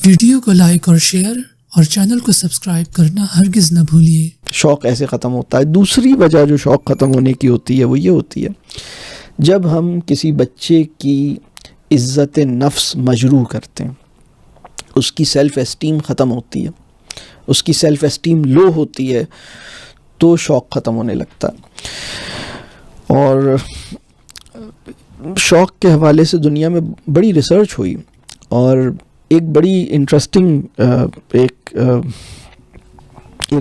Video کو like اور share اور چینل کو سبسکرائب کرنا ہرگز نہ بھولیے۔ شوق ایسے ختم ہوتا ہے۔ دوسری وجہ جو شوق ختم ہونے کی ہوتی ہے وہ یہ ہوتی ہے جب ہم کسی بچے کی عزت نفس مجروح کرتے ہیں، اس کی سیلف اسٹیم ختم ہوتی ہے، اس کی سیلف اسٹیم لو ہوتی ہے، تو شوق ختم ہونے لگتا ہے۔ اور شوق کے حوالے سے دنیا میں بڑی ریسرچ ہوئی اور ایک بڑی انٹرسٹنگ ایک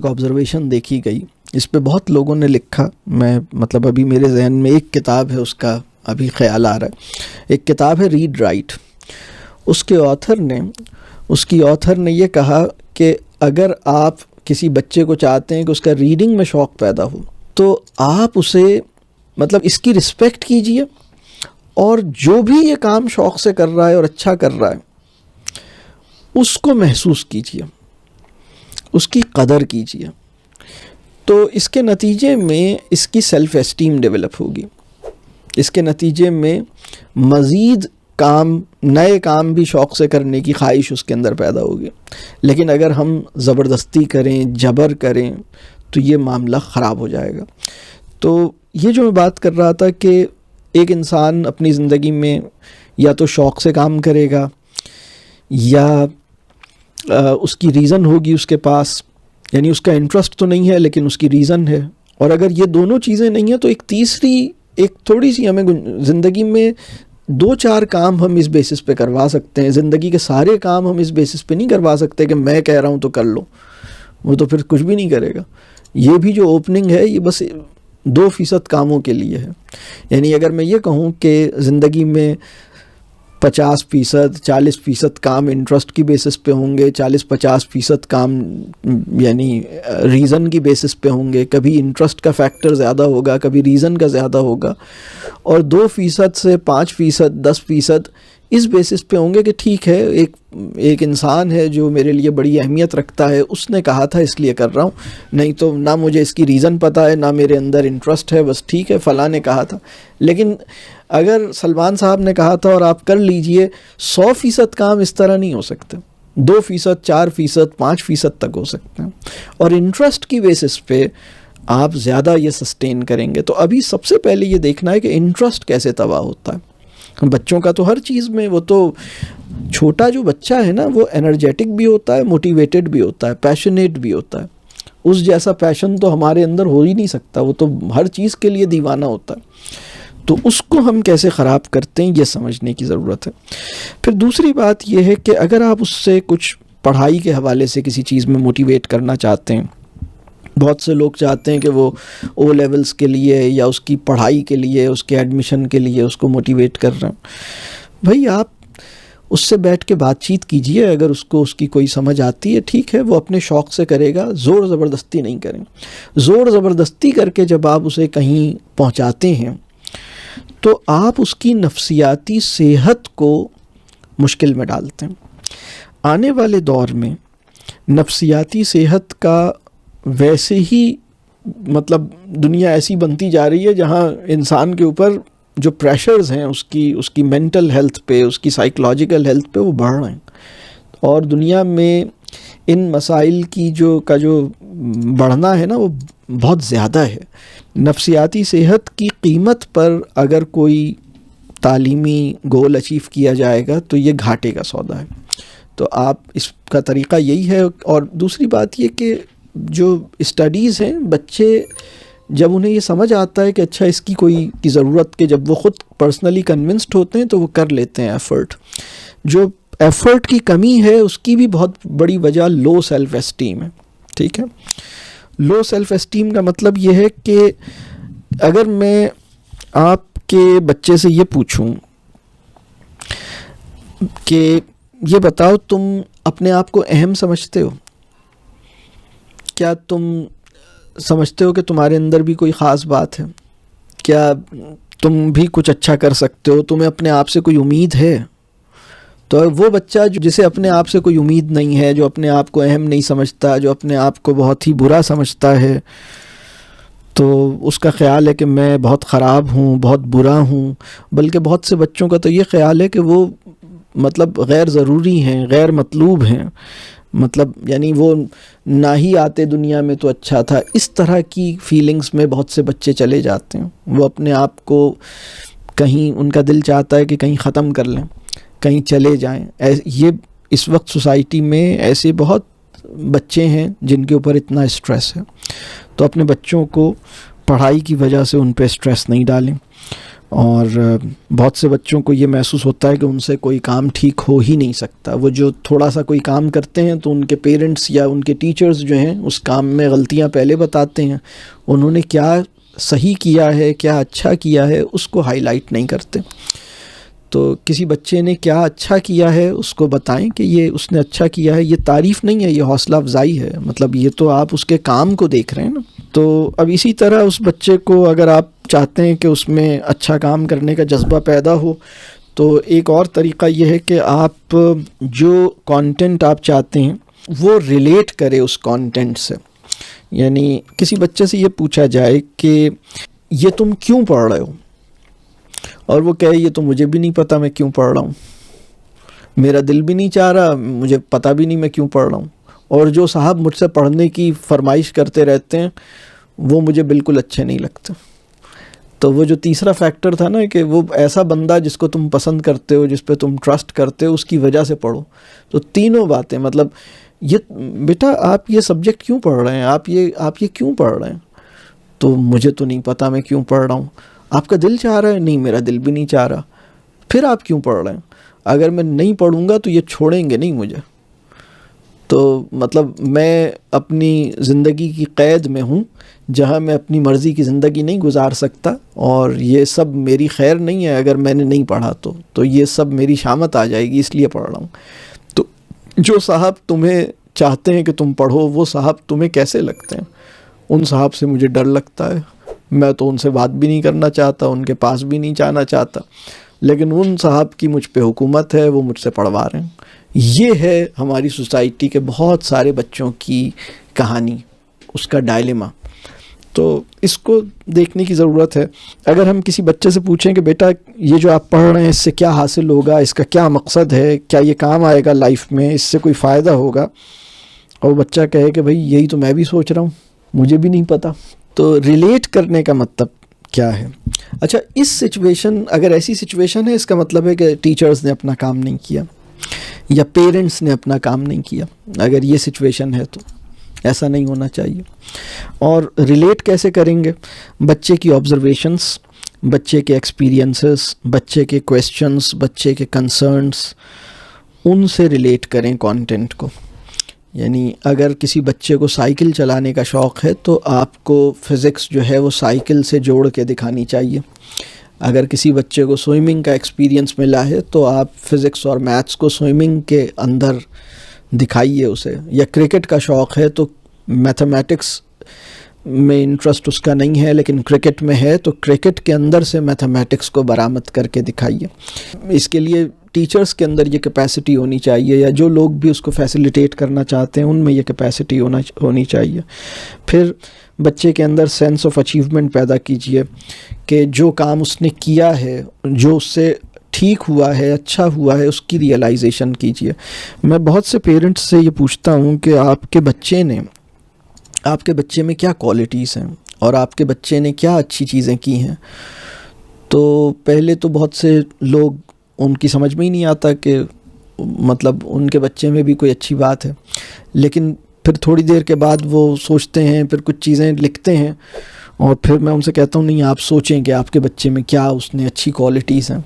آبزرویشن دیکھی گئی۔ اس پہ بہت لوگوں نے لکھا، میں مطلب ابھی میرے ذہن میں ایک کتاب ہے، اس کا ابھی خیال آ رہا ہے۔ ایک کتاب ہے ریڈ رائٹ، اس کے آتھر نے یہ کہا کہ اگر آپ کسی بچے کو چاہتے ہیں کہ اس کا ریڈنگ میں شوق پیدا ہو تو آپ اسے مطلب اس کی رسپیکٹ کیجئے، اور جو بھی یہ کام شوق سے کر رہا ہے اور اچھا کر رہا ہے اس کو محسوس کیجئے، اس کی قدر کیجئے، تو اس کے نتیجے میں اس کی سیلف اسٹیم ڈیولپ ہوگی، اس کے نتیجے میں مزید نئے کام بھی شوق سے کرنے کی خواہش اس کے اندر پیدا ہوگی۔ لیکن اگر ہم زبردستی کریں، جبر کریں، تو یہ معاملہ خراب ہو جائے گا۔ تو یہ جو میں بات کر رہا تھا کہ ایک انسان اپنی زندگی میں یا تو شوق سے کام کرے گا یا اس کی ریزن ہوگی اس کے پاس، یعنی اس کا انٹرسٹ تو نہیں ہے لیکن اس کی ریزن ہے، اور اگر یہ دونوں چیزیں نہیں ہیں تو ایک تھوڑی سی ہمیں زندگی میں 2-4 کام ہم اس بیسس پہ کروا سکتے ہیں۔ زندگی کے سارے کام ہم اس بیسس پہ نہیں کروا سکتے کہ میں کہہ رہا ہوں تو کر لو، وہ تو پھر کچھ بھی نہیں کرے گا۔ یہ بھی جو اوپننگ ہے یہ بس 2% کاموں کے لیے ہے۔ یعنی اگر میں یہ کہوں کہ زندگی میں 50%، 40% کام انٹرسٹ کی بیسس پہ ہوں گے، 40-50% کام یعنی ریزن کی بیسس پہ ہوں گے، کبھی انٹرسٹ کا فیکٹر زیادہ ہوگا، کبھی ریزن کا زیادہ ہوگا، اور 2% سے 5%، 10% اس بیسس پہ ہوں گے کہ ٹھیک ہے ایک انسان ہے جو میرے لیے بڑی اہمیت رکھتا ہے، اس نے کہا تھا اس لیے کر رہا ہوں، نہیں تو نہ مجھے اس کی ریزن پتہ ہے نہ میرے اندر انٹرسٹ ہے، بس ٹھیک ہے فلاں نے کہا تھا۔ لیکن اگر سلمان صاحب نے کہا تھا اور آپ کر لیجئے، 100% کام اس طرح نہیں ہو سکتے، 2%، 4%، 5% تک ہو سکتے ہیں، اور انٹرسٹ کی بیسس پہ آپ زیادہ یہ سسٹین کریں گے۔ تو ابھی سب سے پہلے یہ دیکھنا ہے کہ انٹرسٹ کیسے تباہ ہوتا ہے۔ بچوں کا تو ہر چیز میں، وہ تو چھوٹا جو بچہ ہے نا وہ انرجیٹک بھی ہوتا ہے، موٹیویٹڈ بھی ہوتا ہے، پیشنیٹ بھی ہوتا ہے۔ اس جیسا پیشن تو ہمارے اندر ہو ہی نہیں سکتا، وہ تو ہر چیز کے لیے دیوانہ ہوتا ہے۔ تو اس کو ہم کیسے خراب کرتے ہیں یہ سمجھنے کی ضرورت ہے۔ پھر دوسری بات یہ ہے کہ اگر آپ اس سے کچھ پڑھائی کے حوالے سے کسی چیز میں موٹیویٹ کرنا چاہتے ہیں، بہت سے لوگ چاہتے ہیں کہ وہ او لیولز کے لیے یا اس کی پڑھائی کے لیے، اس کے ایڈمیشن کے لیے اس کو موٹیویٹ کر رہے ہیں، بھائی آپ اس سے بیٹھ کے بات چیت کیجئے، اگر اس کو اس کی کوئی سمجھ آتی ہے ٹھیک ہے، وہ اپنے شوق سے کرے گا، زور زبردستی نہیں کریں۔ زور زبردستی کر کے جب آپ اسے کہیں پہنچاتے ہیں تو آپ اس کی نفسیاتی صحت کو مشکل میں ڈالتے ہیں۔ آنے والے دور میں نفسیاتی صحت کا ویسے ہی مطلب دنیا ایسی بنتی جا رہی ہے جہاں انسان کے اوپر جو پریشرز ہیں اس کی مینٹل ہیلتھ پہ، اس کی سائیکولوجیکل ہیلتھ پہ وہ بڑھ رہے ہیں، اور دنیا میں ان مسائل کی جو بڑھنا ہے نا وہ بہت زیادہ ہے۔ نفسیاتی صحت کی قیمت پر اگر کوئی تعلیمی گول اچیو کیا جائے گا تو یہ گھاٹے کا سودا ہے۔ تو آپ اس کا طریقہ یہی ہے۔ اور دوسری بات یہ کہ جو اسٹڈیز ہیں، بچے جب انہیں یہ سمجھ آتا ہے کہ اچھا اس کی ضرورت، کہ جب وہ خود پرسنلی کنونسڈ ہوتے ہیں تو وہ کر لیتے ہیں ایفرٹ۔ جو ایفرٹ کی کمی ہے اس کی بھی بہت بڑی وجہ لو سیلف اسٹیم ہے، ٹھیک ہے۔ لو سیلف اسٹیم کا مطلب یہ ہے کہ اگر میں آپ کے بچے سے یہ پوچھوں کہ یہ بتاؤ تم اپنے آپ کو اہم سمجھتے ہو، کیا تم سمجھتے ہو کہ تمہارے اندر بھی کوئی خاص بات ہے، کیا تم بھی کچھ اچھا کر سکتے ہو، تمہیں اپنے آپ سے کوئی امید ہے؟ تو وہ بچہ جسے اپنے آپ سے کوئی امید نہیں ہے، جو اپنے آپ کو اہم نہیں سمجھتا، جو اپنے آپ کو بہت ہی برا سمجھتا ہے، تو اس کا خیال ہے کہ میں بہت خراب ہوں، بہت برا ہوں۔ بلکہ بہت سے بچوں کا تو یہ خیال ہے کہ وہ مطلب غیر ضروری ہیں، غیر مطلوب ہیں، مطلب یعنی وہ نہ ہی آتے دنیا میں تو اچھا تھا، اس طرح کی فیلنگز میں بہت سے بچے چلے جاتے ہیں. وہ اپنے آپ کو کہیں ان کا دل چاہتا ہے کہ کہیں ختم کر لیں، کہیں چلے جائیں. یہ اس وقت سوسائٹی میں ایسے بہت بچے ہیں جن کے اوپر اتنا اسٹریس ہے. تو اپنے بچوں کو پڑھائی کی وجہ سے ان پہ اسٹریس نہیں ڈالیں. اور بہت سے بچوں کو یہ محسوس ہوتا ہے کہ ان سے کوئی کام ٹھیک ہو ہی نہیں سکتا. وہ جو تھوڑا سا کوئی کام کرتے ہیں تو ان کے پیرنٹس یا ان کے ٹیچرز جو ہیں اس کام میں غلطیاں پہلے بتاتے ہیں، انہوں نے کیا صحیح کیا ہے، کیا اچھا کیا ہے، اس کو ہائی لائٹ نہیں کرتے. تو کسی بچے نے کیا اچھا کیا ہے اس کو بتائیں کہ یہ اس نے اچھا کیا ہے. یہ تعریف نہیں ہے، یہ حوصلہ افزائی ہے. مطلب یہ تو آپ اس کے کام کو دیکھ رہے ہیں نا. تو اب اسی طرح اس بچے کو اگر آپ چاہتے ہیں کہ اس میں اچھا کام کرنے کا جذبہ پیدا ہو تو ایک اور طریقہ یہ ہے کہ آپ جو کانٹینٹ آپ چاہتے ہیں وہ ریلیٹ کرے اس کانٹینٹ سے. یعنی کسی بچے سے یہ پوچھا جائے کہ یہ تم کیوں پڑھ رہے ہو، اور وہ کہے یہ تو مجھے بھی نہیں پتہ میں کیوں پڑھ رہا ہوں، میرا دل بھی نہیں چاہ رہا، مجھے پتہ بھی نہیں میں کیوں پڑھ رہا ہوں، اور جو صاحب مجھ سے پڑھنے کی فرمائش کرتے رہتے ہیں وہ مجھے بالکل اچھے نہیں لگتے. تو وہ جو تیسرا فیکٹر تھا نا کہ وہ ایسا بندہ جس کو تم پسند کرتے ہو، جس پہ تم ٹرسٹ کرتے ہو، اس کی وجہ سے پڑھو. تو تینوں باتیں، مطلب یہ بیٹا آپ یہ سبجیکٹ کیوں پڑھ رہے ہیں، آپ یہ کیوں پڑھ رہے ہیں؟ تو مجھے تو نہیں پتہ میں کیوں پڑھ رہا ہوں. آپ کا دل چاہ رہا ہے؟ نہیں، میرا دل بھی نہیں چاہ رہا. پھر آپ کیوں پڑھ رہے ہیں؟ اگر میں نہیں پڑھوں گا تو یہ چھوڑیں گے نہیں مجھے. تو مطلب میں اپنی زندگی کی قید میں ہوں جہاں میں اپنی مرضی کی زندگی نہیں گزار سکتا، اور یہ سب میری خیر نہیں ہے. اگر میں نے نہیں پڑھا تو یہ سب میری شامت آ جائے گی، اس لیے پڑھ رہا ہوں. تو جو صاحب تمہیں چاہتے ہیں کہ تم پڑھو وہ صاحب تمہیں کیسے لگتے ہیں؟ ان صاحب سے مجھے ڈر لگتا ہے، میں تو ان سے بات بھی نہیں کرنا چاہتا، ان کے پاس بھی نہیں جانا چاہتا. لیکن ان صاحب کی مجھ پہ حکومت ہے، وہ مجھ سے پڑھوا رہے ہیں. یہ ہے ہماری سوسائٹی کے بہت سارے بچوں کی کہانی، اس کا ڈائلیما. تو اس کو دیکھنے کی ضرورت ہے. اگر ہم کسی بچے سے پوچھیں کہ بیٹا یہ جو آپ پڑھ رہے ہیں اس سے کیا حاصل ہوگا، اس کا کیا مقصد ہے، کیا یہ کام آئے گا لائف میں، اس سے کوئی فائدہ ہوگا، اور بچہ کہے کہ بھائی یہی تو میں بھی سوچ رہا ہوں، مجھے بھی نہیں پتہ. تو ریلیٹ کرنے کا مطلب کیا ہے؟ اچھا، اس سچویشن، اگر ایسی سچویشن ہے اس کا مطلب ہے کہ ٹیچرز نے اپنا کام نہیں کیا یا پیرنٹس نے اپنا کام نہیں کیا. اگر یہ سچویشن ہے تو ایسا نہیں ہونا چاہیے. اور ریلیٹ کیسے کریں گے؟ بچے کی آبزرویشنس، بچے کے ایکسپیرینسز، بچے کے کویسچنس، بچے کے کنسرنس، ان سے ریلیٹ کریں کانٹینٹ کو. یعنی اگر کسی بچے کو سائیکل چلانے کا شوق ہے تو آپ کو فزکس جو ہے وہ سائیکل سے جوڑ کے دکھانی چاہیے. اگر کسی بچے کو سوئمنگ کا ایکسپیرینس ملا ہے تو آپ فزکس اور میتھس کو سوئمنگ کے اندر دکھائیے اسے. یا کرکٹ کا شوق ہے تو میتھمیٹکس میں انٹرسٹ اس کا نہیں ہے لیکن کرکٹ میں ہے تو کرکٹ کے اندر سے میتھمیٹکس کو برآمد کر کے دکھائیے. اس کے لیے ٹیچرز کے اندر یہ کیپیسٹی ہونی چاہیے، یا جو لوگ بھی اس کو فیسیلیٹیٹ کرنا چاہتے ہیں ان میں یہ کیپیسٹی ہونی چاہیے. پھر بچے کے اندر سینس آف اچیومنٹ پیدا کیجیے کہ جو کام اس نے کیا ہے، جو اس سے ٹھیک ہوا ہے، اچھا ہوا ہے، اس کی ریئلائزیشن کیجیے. میں بہت سے پیرنٹس سے یہ پوچھتا ہوں کہ آپ کے بچے میں کیا کوالٹیز ہیں اور آپ کے بچے نے کیا اچھی چیزیں کی ہیں. تو پہلے تو بہت سے لوگ ان کی سمجھ میں ہی نہیں آتا کہ مطلب ان کے بچے میں بھی کوئی اچھی بات ہے، لیکن پھر تھوڑی دیر کے بعد وہ سوچتے ہیں، پھر کچھ چیزیں لکھتے ہیں، اور پھر میں ان سے کہتا ہوں نہیں آپ سوچیں کہ آپ کے بچے میں کیا اس نے اچھی کوالٹیز ہیں.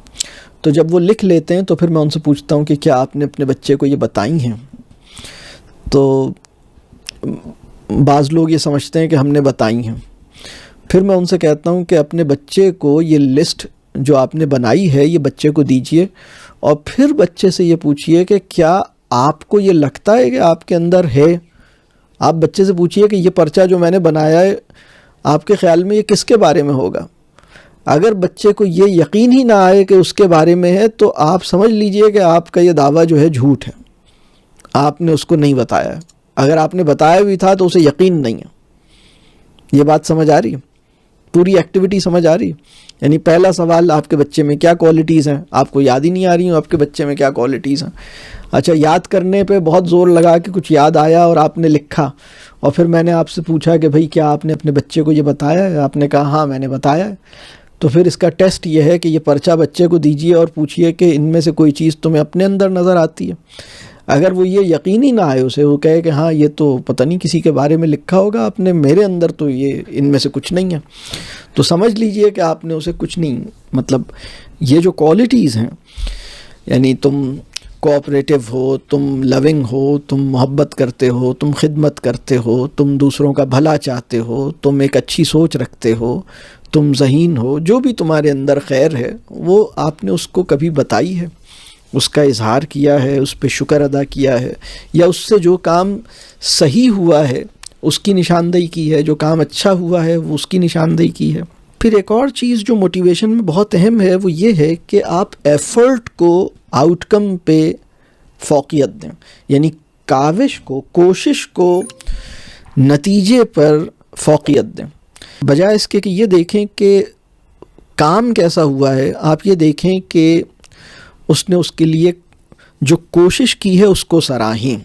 تو جب وہ لکھ لیتے ہیں تو پھر میں ان سے پوچھتا ہوں کہ کیا آپ نے اپنے بچے کو یہ بتائی ہیں. تو بعض لوگ یہ سمجھتے ہیں کہ ہم نے بتائی ہیں. پھر میں ان سے کہتا ہوں کہ اپنے بچے کو یہ لسٹ جو آپ نے بنائی ہے یہ بچے کو دیجئے، اور پھر بچے سے یہ پوچھئے کہ کیا آپ کو یہ لگتا ہے کہ آپ کے اندر ہے. آپ بچے سے پوچھئے کہ یہ پرچہ جو میں نے بنایا ہے آپ کے خیال میں یہ کس کے بارے میں ہوگا. اگر بچے کو یہ یقین ہی نہ آئے کہ اس کے بارے میں ہے تو آپ سمجھ لیجئے کہ آپ کا یہ دعویٰ جو ہے جھوٹ ہے، آپ نے اس کو نہیں بتایا ہے. اگر آپ نے بتایا بھی تھا تو اسے یقین نہیں ہے. یہ بات سمجھ آ رہی ہے؟ پوری ایکٹیویٹی سمجھ آ رہی؟ یعنی پہلا سوال آپ کے بچے میں کیا کوالٹیز ہیں، آپ کو یاد ہی نہیں آ رہی ہوں آپ کے بچے میں کیا کوالٹیز ہیں. اچھا، یاد کرنے پہ بہت زور لگا کہ کچھ یاد آیا اور آپ نے لکھا، اور پھر میں نے آپ سے پوچھا کہ بھائی کیا آپ نے اپنے بچے کو یہ بتایا ہے؟ آپ نے کہا ہاں میں نے بتایا ہے. تو پھر اس کا ٹیسٹ یہ ہے کہ یہ پرچہ بچے کو دیجیے اور پوچھیے کہ ان میں سے کوئی چیز تمہیں اپنے اندر نظر آتی ہے. اگر وہ یہ یقینی نہ آئے اسے، وہ کہے کہ ہاں یہ تو پتہ نہیں کسی کے بارے میں لکھا ہوگا آپ نے، میرے اندر تو یہ ان میں سے کچھ نہیں ہے، تو سمجھ لیجئے کہ آپ نے اسے کچھ نہیں، مطلب یہ جو کوالٹیز ہیں، یعنی تم کوآپریٹیو ہو، تم لونگ ہو، تم محبت کرتے ہو، تم خدمت کرتے ہو، تم دوسروں کا بھلا چاہتے ہو، تم ایک اچھی سوچ رکھتے ہو، تم ذہین ہو، جو بھی تمہارے اندر خیر ہے وہ آپ نے اس کو کبھی بتائی ہے، اس کا اظہار کیا ہے، اس پہ شکر ادا کیا ہے، یا اس سے جو کام صحیح ہوا ہے اس کی نشاندہی کی ہے، جو کام اچھا ہوا ہے وہ اس کی نشاندہی کی ہے. پھر ایک اور چیز جو موٹیویشن میں بہت اہم ہے وہ یہ ہے کہ آپ ایفرٹ کو آؤٹ کم پہ فوقیت دیں، یعنی کاوش کو، کوشش کو نتیجے پر فوقیت دیں، بجائے اس کے کہ یہ دیکھیں کہ کام کیسا ہوا ہے. آپ یہ دیکھیں کہ اس نے اس کے لیے جو کوشش کی ہے اس کو سراہیں.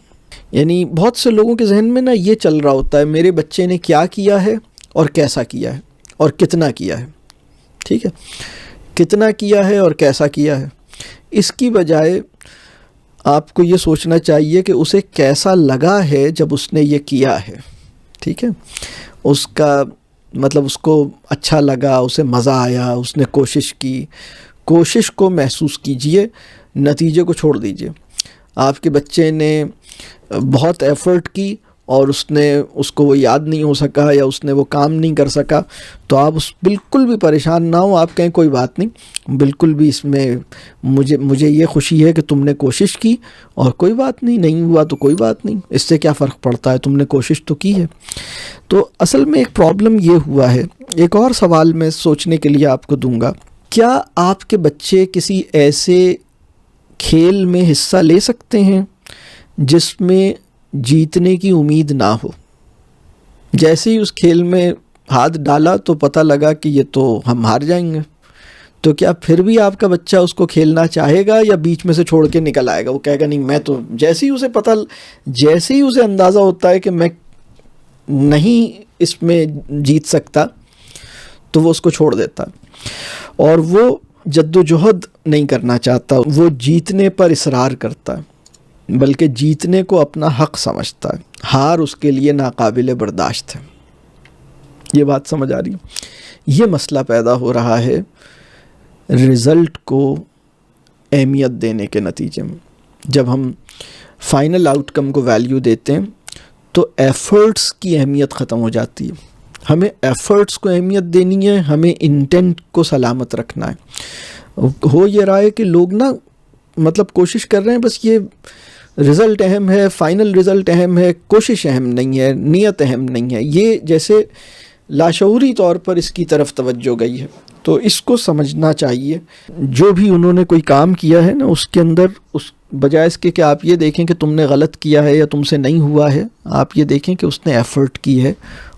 یعنی بہت سے لوگوں کے ذہن میں نا یہ چل رہا ہوتا ہے میرے بچے نے کیا کیا ہے اور کیسا کیا ہے اور کتنا کیا ہے. ٹھیک ہے، کتنا کیا ہے اور کیسا کیا ہے. اس کی بجائے آپ کو یہ سوچنا چاہیے کہ اسے کیسا لگا ہے جب اس نے یہ کیا ہے. ٹھیک ہے، اس کا مطلب اس کو اچھا لگا، اسے مزہ آیا، اس نے کوشش کی. کوشش کو محسوس کیجئے، نتیجے کو چھوڑ دیجئے. آپ کے بچے نے بہت ایفرٹ کی اور اس کو وہ یاد نہیں ہو سکا یا اس نے وہ کام نہیں کر سکا، تو آپ بالکل بھی پریشان نہ ہوں. آپ کہیں کوئی بات نہیں، بالکل بھی اس میں مجھے یہ خوشی ہے کہ تم نے کوشش کی، اور کوئی بات نہیں ہوا تو کوئی بات نہیں، اس سے کیا فرق پڑتا ہے، تم نے کوشش تو کی ہے. تو اصل میں ایک پرابلم یہ ہوا ہے. ایک اور سوال میں سوچنے کے لیے آپ کو دوں گا، کیا آپ کے بچے کسی ایسے کھیل میں حصہ لے سکتے ہیں جس میں جیتنے کی امید نہ ہو؟ جیسے ہی اس کھیل میں ہاتھ ڈالا تو پتہ لگا کہ یہ تو ہم ہار جائیں گے، تو کیا پھر بھی آپ کا بچہ اس کو کھیلنا چاہے گا یا بیچ میں سے چھوڑ کے نکل آئے گا؟ وہ کہے گا نہیں میں تو، جیسے ہی اسے اندازہ ہوتا ہے کہ میں نہیں اس میں جیت سکتا تو وہ اس کو چھوڑ دیتا، اور وہ جد و جہد نہیں کرنا چاہتا، وہ جیتنے پر اصرار کرتا ہے، بلکہ جیتنے کو اپنا حق سمجھتا ہے. ہار اس کے لیے ناقابل برداشت ہے. یہ بات سمجھ آ رہی ہے؟ یہ مسئلہ پیدا ہو رہا ہے رزلٹ کو اہمیت دینے کے نتیجے میں. جب ہم فائنل آؤٹ کم کو ویلیو دیتے ہیں تو ایفرٹس کی اہمیت ختم ہو جاتی ہے. ہمیں ایفرٹس کو اہمیت دینی ہے، ہمیں انٹینٹ کو سلامت رکھنا ہے. ہو یہ رہا ہے کہ لوگ نا مطلب کوشش کر رہے ہیں، بس یہ رزلٹ اہم ہے، فائنل رزلٹ اہم ہے، کوشش اہم نہیں ہے، نیت اہم نہیں ہے. یہ جیسے لاشعوری طور پر اس کی طرف توجہ گئی ہے. تو اس کو سمجھنا چاہیے، جو بھی انہوں نے کوئی کام کیا ہے نا اس کے اندر، اس بجائے اس کے کہ آپ یہ دیکھیں کہ تم نے غلط کیا ہے یا تم سے نہیں ہوا ہے، آپ یہ دیکھیں کہ اس نے ایفرٹ کی ہے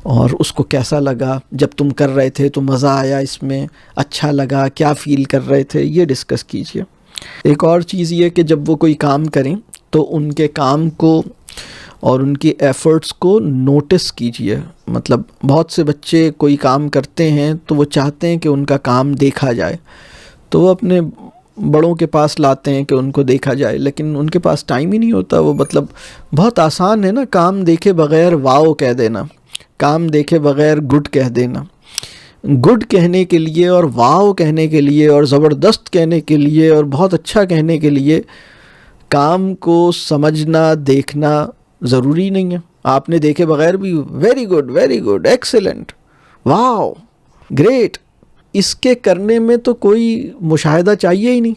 اور اس کو کیسا لگا جب تم کر رہے تھے، تو مزہ آیا اس میں، اچھا لگا، کیا فیل کر رہے تھے، یہ ڈسکس کیجئے. ایک اور چیز یہ کہ جب وہ کوئی کام کریں تو ان کے کام کو اور ان کی ایفرٹس کو نوٹس کیجئے. مطلب بہت سے بچے کوئی کام کرتے ہیں تو وہ چاہتے ہیں کہ ان کا کام دیکھا جائے، تو وہ اپنے بڑوں کے پاس لاتے ہیں کہ ان کو دیکھا جائے، لیکن ان کے پاس ٹائم ہی نہیں ہوتا. وہ مطلب بہت آسان ہے نا کام دیکھے بغیر واو کہہ دینا، کام دیکھے بغیر گڈ کہہ دینا. گڈ کہنے کے لیے اور واو کہنے کے لیے اور زبردست کہنے کے لیے اور بہت اچھا کہنے کے لیے کام کو سمجھنا، دیکھنا ضروری نہیں ہے. آپ نے دیکھے بغیر بھی ویری گڈ، ایکسیلنٹ، واو، گریٹ، اس کے کرنے میں تو کوئی مشاہدہ چاہیے ہی نہیں.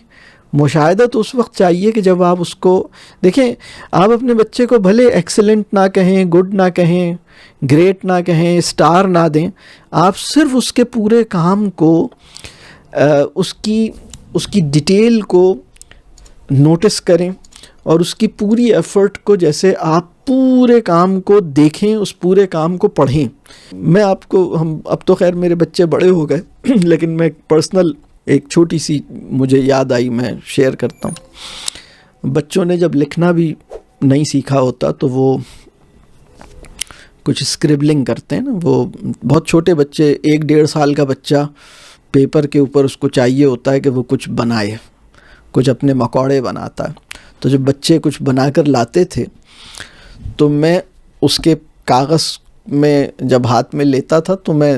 مشاہدہ تو اس وقت چاہیے کہ جب آپ اس کو دیکھیں. آپ اپنے بچے کو بھلے ایکسیلنٹ نہ کہیں، گڈ نہ کہیں، گریٹ نہ کہیں، اسٹار نہ دیں، آپ صرف اس کے پورے کام کو، اس کی ڈیٹیل کو نوٹس کریں اور اس کی پوری ایفرٹ کو جیسے آپ پورے کام کو دیکھیں, اس پورے کام کو پڑھیں. میں آپ کو, اب تو خیر میرے بچے بڑے ہو گئے لیکن میں پرسنل ایک چھوٹی سی مجھے یاد آئی, میں شیئر کرتا ہوں. بچوں نے جب لکھنا بھی نہیں سیکھا ہوتا تو وہ کچھ اسکربلنگ کرتے ہیں نا. وہ بہت چھوٹے بچے, 1-1.5 سال کا بچہ پیپر کے اوپر اس کو چاہیے ہوتا ہے کہ وہ کچھ بنائے, کچھ اپنے مکوڑے بناتا ہے. تو جب بچے کچھ بنا کر لاتے تھے تو میں اس کے کاغذ میں جب ہاتھ میں لیتا تھا تو میں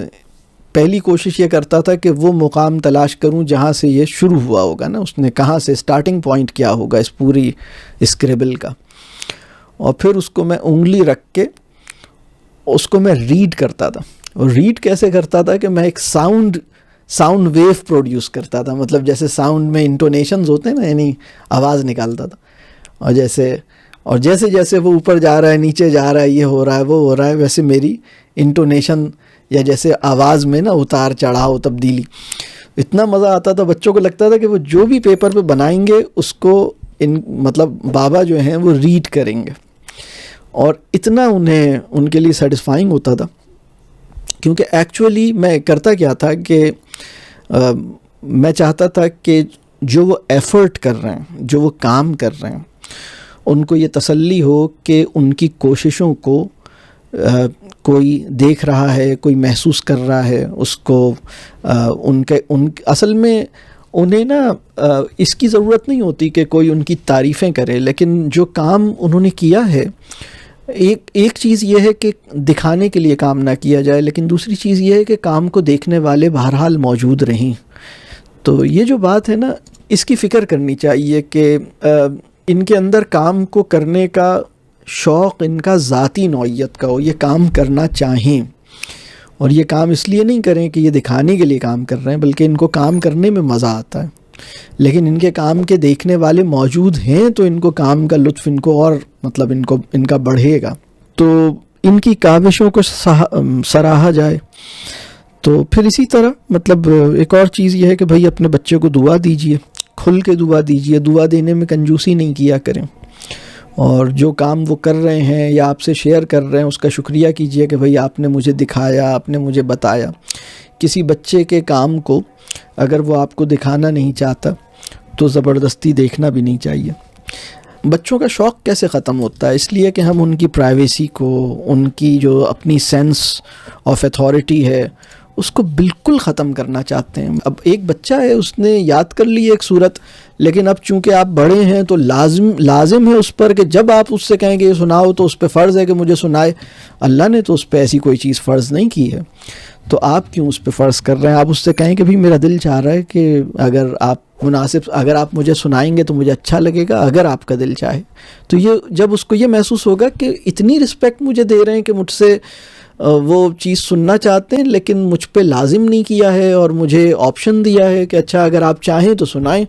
پہلی کوشش یہ کرتا تھا کہ وہ مقام تلاش کروں جہاں سے یہ شروع ہوا ہوگا نا, اس نے کہاں سے اسٹارٹنگ پوائنٹ کیا ہوگا اس پوری اسکریبل کا. اور پھر اس کو میں انگلی رکھ کے اس کو میں ریڈ کرتا تھا. اور ریڈ کیسے کرتا تھا کہ میں ایک ساؤنڈ ویو پروڈیوس کرتا تھا. مطلب جیسے ساؤنڈ میں انٹونیشنز ہوتے ہیں نا, یعنی آواز نکالتا تھا. اور جیسے جیسے وہ اوپر جا رہا ہے, نیچے جا رہا ہے, یہ ہو رہا ہے, وہ ہو رہا ہے, ویسے میری انٹونیشن یا جیسے آواز میں نا اتار چڑھاؤ, تبدیلی. اتنا مزہ آتا تھا. بچوں کو لگتا تھا کہ وہ جو بھی پیپر پہ بنائیں گے اس کو مطلب بابا جو ہیں وہ ریڈ کریں گے. اور اتنا ان کے لیے سیٹسفائنگ ہوتا تھا, کیونکہ ایکچولی میں کرتا کیا تھا کہ میں چاہتا تھا کہ جو وہ ایفرٹ کر رہے ہیں, جو وہ کام کر رہے ہیں, ان کو یہ تسلی ہو کہ ان کی کوششوں کو کوئی دیکھ رہا ہے, کوئی محسوس کر رہا ہے. اس کو اصل میں انہیں نا اس کی ضرورت نہیں ہوتی کہ کوئی ان کی تعریفیں کرے, لیکن جو کام انہوں نے کیا ہے, ایک چیز یہ ہے کہ دکھانے کے لیے کام نہ کیا جائے, لیکن دوسری چیز یہ ہے کہ کام کو دیکھنے والے بہرحال موجود رہیں. تو یہ جو بات ہے نا, اس کی فکر کرنی چاہیے کہ ان کے اندر کام کو کرنے کا شوق ان کا ذاتی نوعیت کا ہو, یہ کام کرنا چاہیں. اور یہ کام اس لیے نہیں کریں کہ یہ دکھانے کے لیے کام کر رہے ہیں, بلکہ ان کو کام کرنے میں مزہ آتا ہے. لیکن ان کے کام کے دیکھنے والے موجود ہیں تو ان کو کام کا لطف ان کو اور مطلب ان کا بڑھے گا. تو ان کی کاوشوں کو سراہا جائے. تو پھر اسی طرح مطلب ایک اور چیز یہ ہے کہ بھائی اپنے بچے کو دعا دیجئے, کھل کے دعا دیجئے. دعا دینے میں کنجوسی نہیں کیا کریں. اور جو کام وہ کر رہے ہیں یا آپ سے شیئر کر رہے ہیں اس کا شکریہ کیجئے کہ بھئی آپ نے مجھے دکھایا, آپ نے مجھے بتایا. کسی بچے کے کام کو اگر وہ آپ کو دکھانا نہیں چاہتا تو زبردستی دیکھنا بھی نہیں چاہیے. بچوں کا شوق کیسے ختم ہوتا ہے؟ اس لیے کہ ہم ان کی پرائیویسی کو, ان کی جو اپنی سینس آف ایتھارٹی ہے اس کو بالکل ختم کرنا چاہتے ہیں. اب ایک بچہ ہے, اس نے یاد کر لی ایک صورت, لیکن اب چونکہ آپ بڑے ہیں تو لازم ہے اس پر کہ جب آپ اس سے کہیں کہ یہ سناؤ تو اس پہ فرض ہے کہ مجھے سنائے. اللہ نے تو اس پہ ایسی کوئی چیز فرض نہیں کی ہے, تو آپ کیوں اس پہ فرض کر رہے ہیں؟ آپ اس سے کہیں کہ بھی میرا دل چاہ رہا ہے کہ اگر آپ مجھے سنائیں گے تو مجھے اچھا لگے گا, اگر آپ کا دل چاہے. تو یہ جب اس کو یہ محسوس ہوگا کہ اتنی رسپیکٹ مجھے دے رہے ہیں کہ مجھ سے وہ چیز سننا چاہتے ہیں لیکن مجھ پہ لازم نہیں کیا ہے اور مجھے آپشن دیا ہے کہ اچھا اگر آپ چاہیں تو سنائیں,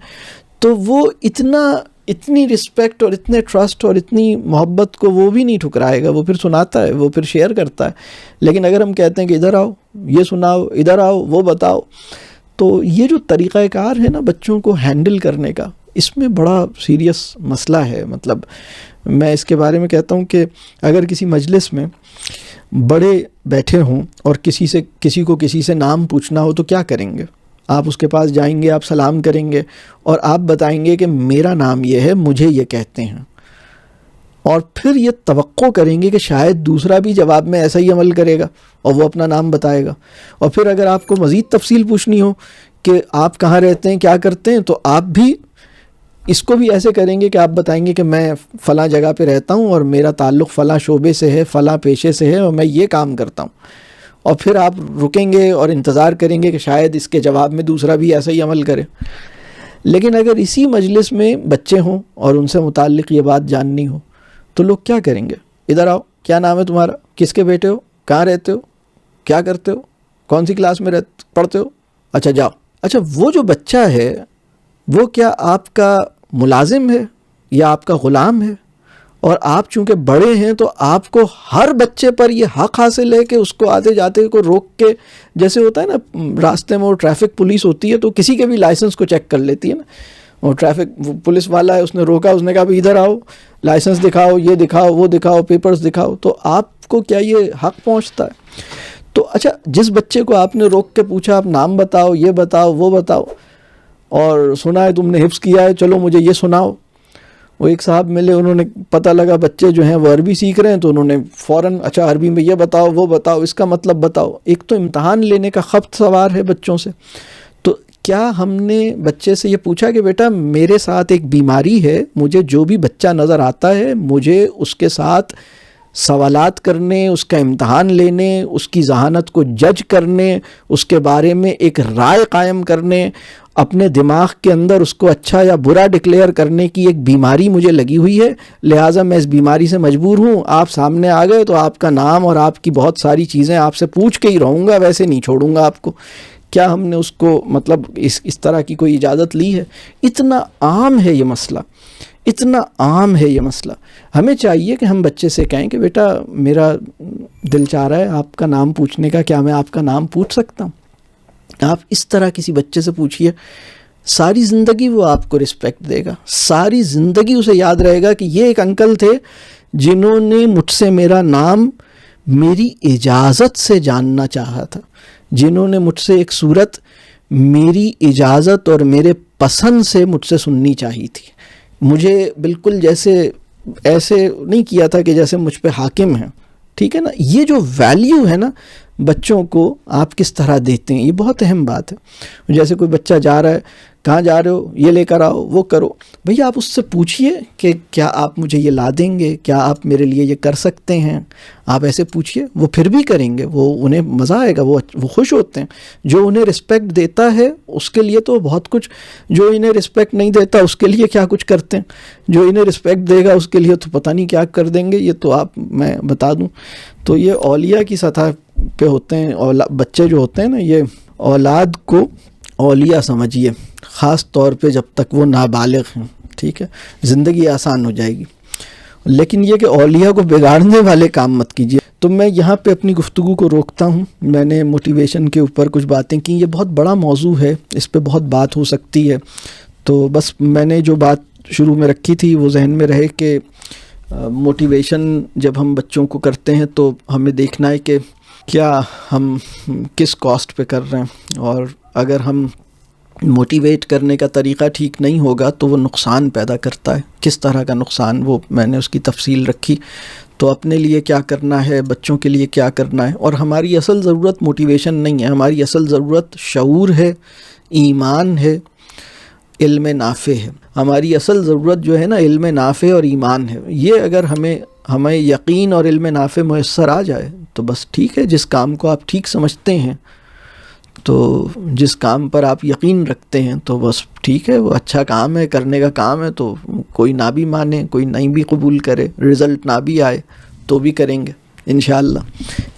تو وہ اتنی رسپیکٹ اور اتنے ٹرسٹ اور اتنی محبت کو وہ بھی نہیں ٹھکرائے گا. وہ پھر سناتا ہے, وہ پھر شیئر کرتا ہے. لیکن اگر ہم کہتے ہیں کہ ادھر آؤ, یہ سناؤ, ادھر آؤ, وہ بتاؤ, تو یہ جو طریقہ کار ہے نا بچوں کو ہینڈل کرنے کا, اس میں بڑا سیریس مسئلہ ہے. مطلب میں اس کے بارے میں کہتا ہوں کہ اگر کسی مجلس میں بڑے بیٹھے ہوں اور کسی کو کسی سے نام پوچھنا ہو تو کیا کریں گے؟ آپ اس کے پاس جائیں گے, آپ سلام کریں گے اور آپ بتائیں گے کہ میرا نام یہ ہے, مجھے یہ کہتے ہیں, اور پھر یہ توقع کریں گے کہ شاید دوسرا بھی جواب میں ایسا ہی عمل کرے گا اور وہ اپنا نام بتائے گا. اور پھر اگر آپ کو مزید تفصیل پوچھنی ہو کہ آپ کہاں رہتے ہیں, کیا کرتے ہیں, تو آپ بھی اس کو بھی ایسے کریں گے کہ آپ بتائیں گے کہ میں فلاں جگہ پہ رہتا ہوں اور میرا تعلق فلاں شعبے سے ہے, فلاں پیشے سے ہے اور میں یہ کام کرتا ہوں. اور پھر آپ رکیں گے اور انتظار کریں گے کہ شاید اس کے جواب میں دوسرا بھی ایسا ہی عمل کرے. لیکن اگر اسی مجلس میں بچے ہوں اور ان سے متعلق یہ بات جاننی ہو تو لوگ کیا کریں گے؟ ادھر آؤ, کیا نام ہے تمہارا, کس کے بیٹے ہو, کہاں رہتے ہو, کیا کرتے ہو, کون سی کلاس میں پڑھتے ہو, اچھا جاؤ. اچھا وہ جو بچہ ہے وہ کیا آپ کا ملازم ہے یا آپ کا غلام ہے؟ اور آپ چونکہ بڑے ہیں تو آپ کو ہر بچے پر یہ حق حاصل ہے کہ اس کو آتے جاتے کو روک کے, جیسے ہوتا ہے نا راستے میں وہ ٹریفک پولیس ہوتی ہے تو کسی کے بھی لائسنس کو چیک کر لیتی ہے نا, اور ٹریفک پولیس والا ہے, اس نے روکا, اس نے کہا بھی ادھر آؤ, لائسنس دکھاؤ، یہ دکھاؤ، وہ دکھاؤ، پیپرز دکھاؤ، تو آپ کو کیا یہ حق پہنچتا ہے؟ تو اچھا، جس بچے کو آپ نے روک کے پوچھا آپ نام بتاؤ، یہ بتاؤ، وہ بتاؤ، اور سنا ہے تم نے حفظ کیا ہے، چلو مجھے یہ سناؤ. وہ ایک صاحب ملے، انہوں نے پتہ لگا بچے جو ہیں وہ عربی سیکھ رہے ہیں، تو انہوں نے فوراً اچھا عربی میں یہ بتاؤ، وہ بتاؤ، اس کا مطلب بتاؤ. ایک تو امتحان لینے کا خبت سوار ہے بچوں سے. تو کیا ہم نے بچے سے یہ پوچھا کہ بیٹا میرے ساتھ ایک بیماری ہے، مجھے جو بھی بچہ نظر آتا ہے مجھے اس کے ساتھ سوالات کرنے، اس کا امتحان لینے، اس کی ذہانت کو جج کرنے، اس کے بارے میں ایک رائے قائم کرنے، اپنے دماغ کے اندر اس کو اچھا یا برا ڈکلیئر کرنے کی ایک بیماری مجھے لگی ہوئی ہے، لہٰذا میں اس بیماری سے مجبور ہوں. آپ سامنے آ گئے تو آپ کا نام اور آپ کی بہت ساری چیزیں آپ سے پوچھ کے ہی رہوں گا، ویسے نہیں چھوڑوں گا آپ کو. کیا ہم نے اس کو مطلب اس طرح کی کوئی اجازت لی ہے؟ اتنا عام ہے یہ مسئلہ، اتنا عام ہے یہ مسئلہ. ہمیں چاہیے کہ ہم بچے سے کہیں کہ بیٹا میرا دل چاہ رہا ہے آپ کا نام پوچھنے کا، کیا میں آپ کا نام پوچھ سکتا ہوں؟ آپ اس طرح کسی بچے سے پوچھئے، ساری زندگی وہ آپ کو رسپیکٹ دے گا، ساری زندگی اسے یاد رہے گا کہ یہ ایک انکل تھے جنہوں نے مجھ سے میرا نام میری اجازت سے جاننا چاہا تھا، جنہوں نے مجھ سے ایک صورت میری اجازت اور میرے پسند سے مجھ سے سننی چاہی تھی. مجھے بالکل جیسے ایسے نہیں کیا تھا کہ جیسے مجھ پہ حاکم ہیں. ٹھیک ہے نا؟ یہ جو ویلیو ہے نا بچوں کو آپ کس طرح دیتے ہیں، یہ بہت اہم بات ہے. جیسے کوئی بچہ جا رہا ہے، کہاں جا رہے ہو، یہ لے کر آؤ، وہ کرو. بھئی آپ اس سے پوچھئے کہ کیا آپ مجھے یہ لا دیں گے، کیا آپ میرے لیے یہ کر سکتے ہیں. آپ ایسے پوچھئے، وہ پھر بھی کریں گے، وہ انہیں مزہ آئے گا، وہ خوش ہوتے ہیں. جو انہیں رسپیکٹ دیتا ہے اس کے لیے تو بہت کچھ، جو انہیں رسپیکٹ نہیں دیتا اس کے لیے کیا کچھ کرتے ہیں. جو انہیں رسپیکٹ دے گا اس کے لیے تو پتہ نہیں کیا کر دیں گے. یہ تو آپ میں بتا دوں تو یہ اولیاء کی سطح پہ ہوتے ہیں. بچے جو ہوتے ہیں نا، یہ اولاد کو اولیاء سمجھیے، خاص طور پہ جب تک وہ نابالغ ہیں. ٹھیک ہے، زندگی آسان ہو جائے گی. لیکن یہ کہ اولیاء کو بگاڑنے والے کام مت کیجیے. تو میں یہاں پہ اپنی گفتگو کو روکتا ہوں. میں نے موٹیویشن کے اوپر کچھ باتیں کی، یہ بہت بڑا موضوع ہے، اس پہ بہت بات ہو سکتی ہے. تو بس میں نے جو بات شروع میں رکھی تھی وہ ذہن میں رہے کہ موٹیویشن جب ہم بچوں کو کرتے ہیں تو ہمیں دیکھنا ہے کہ کیا ہم کس کاسٹ پہ کر رہے ہیں، اور اگر ہم موٹیویٹ کرنے کا طریقہ ٹھیک نہیں ہوگا تو وہ نقصان پیدا کرتا ہے. کس طرح کا نقصان، وہ میں نے اس کی تفصیل رکھی. تو اپنے لیے کیا کرنا ہے، بچوں کے لیے کیا کرنا ہے. اور ہماری اصل ضرورت موٹیویشن نہیں ہے، ہماری اصل ضرورت شعور ہے، ایمان ہے، علم نافع ہے. ہماری اصل ضرورت جو ہے نا علم نافع اور ایمان ہے. یہ اگر ہمیں یقین اور علم نافع میسر آ جائے تو بس ٹھیک ہے. جس کام کو آپ ٹھیک سمجھتے ہیں، تو جس کام پر آپ یقین رکھتے ہیں تو بس ٹھیک ہے، وہ اچھا کام ہے، کرنے کا کام ہے. تو کوئی نہ بھی مانے، کوئی نہیں بھی قبول کرے، رزلٹ نہ بھی آئے تو بھی کریں گے انشاءاللہ.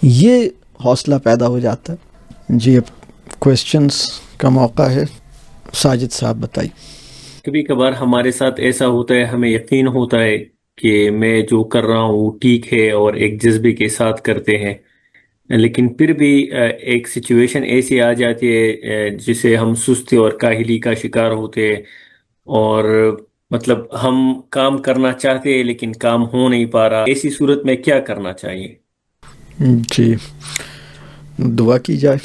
یہ حوصلہ پیدا ہو جاتا ہے. جی اب کویسچنس کا موقع ہے. ساجد صاحب بتائیے. کبھی کبھار ہمارے ساتھ ایسا ہوتا ہے، ہمیں یقین ہوتا ہے کہ میں جو کر رہا ہوں ٹھیک ہے اور ایک جذبے کے ساتھ کرتے ہیں، لیکن پھر بھی ایک سچویشن ایسی آ جاتی ہے جسے ہم سستی اور کاہلی کا شکار ہوتے ہیں، اور مطلب ہم کام کرنا چاہتے ہیں لیکن کام ہو نہیں پا رہا. ایسی صورت میں کیا کرنا چاہیے؟ جی، دعا کی جائے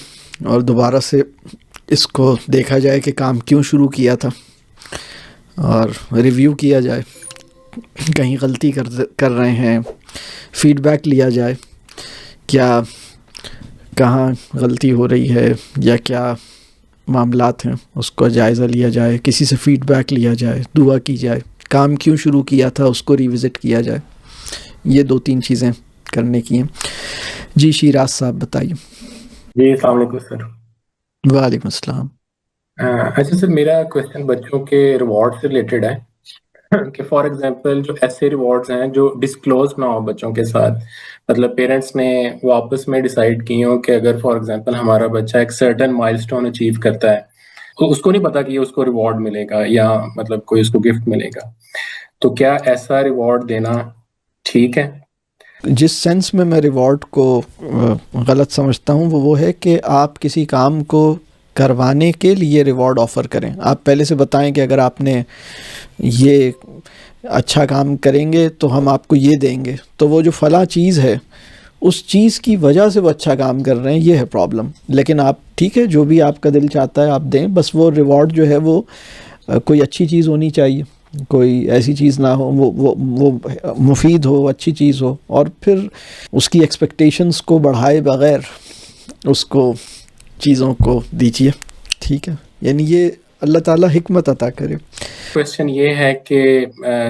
اور دوبارہ سے اس کو دیکھا جائے کہ کام کیوں شروع کیا تھا، اور ریویو کیا جائے. کہیں غلطی کر رہے ہیں، فیڈ بیک لیا جائے، کیا کہاں غلطی ہو رہی ہے یا کیا معاملات ہیں، اس کو جائزہ لیا جائے، کسی سے فیڈ بیک لیا جائے، دعا کی جائے، کام کیوں شروع کیا تھا اس کو ریوزٹ کیا جائے. یہ 2-3 چیزیں کرنے کی ہیں. جی شیراز صاحب بتائیے. جی السلام علیکم سر. وعلیکم السلام. اچھا سر، میرا کویشچن بچوں کے ریوارڈ سے ریلیٹڈ ہے کہ فار ایگزامپل جو ایسے ریوارڈز ہیں جو ڈسکلوز نہ ہو بچوں کے ساتھ، مطلب پیرنٹس نے وہ آپس میں ڈیسائیڈ کی ہوں کہ اگر فار ایگزامپل ہمارا بچہ ایک سرٹن مائل سٹون اچیو کرتا ہے تو اس کو نہیں پتا کہ اس کو ریوارڈ ملے گا یا مطلب کوئی اس کو گفٹ ملے گا، تو کیا ایسا ریوارڈ دینا ٹھیک ہے؟ جس سینس میں ریوارڈ کو غلط سمجھتا ہوں وہ ہے کہ آپ کسی کام کو کروانے کے لیے ریوارڈ آفر کریں. آپ پہلے سے بتائیں کہ اگر آپ نے یہ اچھا کام کریں گے تو ہم آپ کو یہ دیں گے، تو وہ جو فلاں چیز ہے اس چیز کی وجہ سے وہ اچھا کام کر رہے ہیں، یہ ہے پرابلم۔ لیکن آپ ٹھیک ہے، جو بھی آپ کا دل چاہتا ہے آپ دیں، بس وہ ریوارڈ جو ہے وہ کوئی اچھی چیز ہونی چاہیے، کوئی ایسی چیز نہ ہو، وہ مفید ہو، اچھی چیز ہو، اور پھر اس کی ایکسپیکٹیشنز کو بڑھائے بغیر اس کو چیزوں کو دیجیے، ٹھیک ہے؟ یعنی یہ اللہ تعالیٰ حکمت عطا کرے۔ کویسچن یہ ہے کہ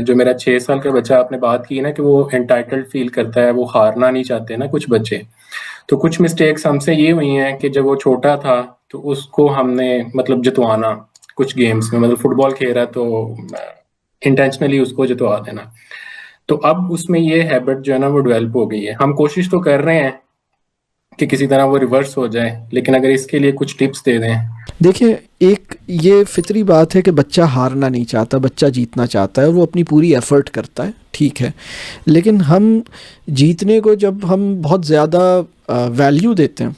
جو میرا 6 سال کا بچہ آپ نے بات کی نا کہ وہ انٹائٹلڈ فیل کرتا ہے، وہ ہارنا نہیں چاہتے نا کچھ بچے، تو کچھ مسٹیکس ہم سے یہ ہوئی ہیں کہ جب وہ چھوٹا تھا تو اس کو ہم نے مطلب جتوانا کچھ گیمز میں، مطلب فٹ بال کھیل رہا تو انٹینشنلی اس کو جتوا دینا، تو اب اس میں یہ ہیبٹ جو ہے نا وہ ڈیولپ ہو گئی ہے۔ ہم کوشش تو کر رہے ہیں کہ کسی طرح وہ ریورس ہو جائے، لیکن اگر اس کے لیے کچھ ٹپس دے دیں۔ دیکھیں، ایک یہ فطری بات ہے کہ بچہ ہارنا نہیں چاہتا، بچہ جیتنا چاہتا ہے، وہ اپنی پوری ایفرٹ کرتا ہے، ٹھیک ہے، لیکن ہم جیتنے کو جب ہم بہت زیادہ ویلیو دیتے ہیں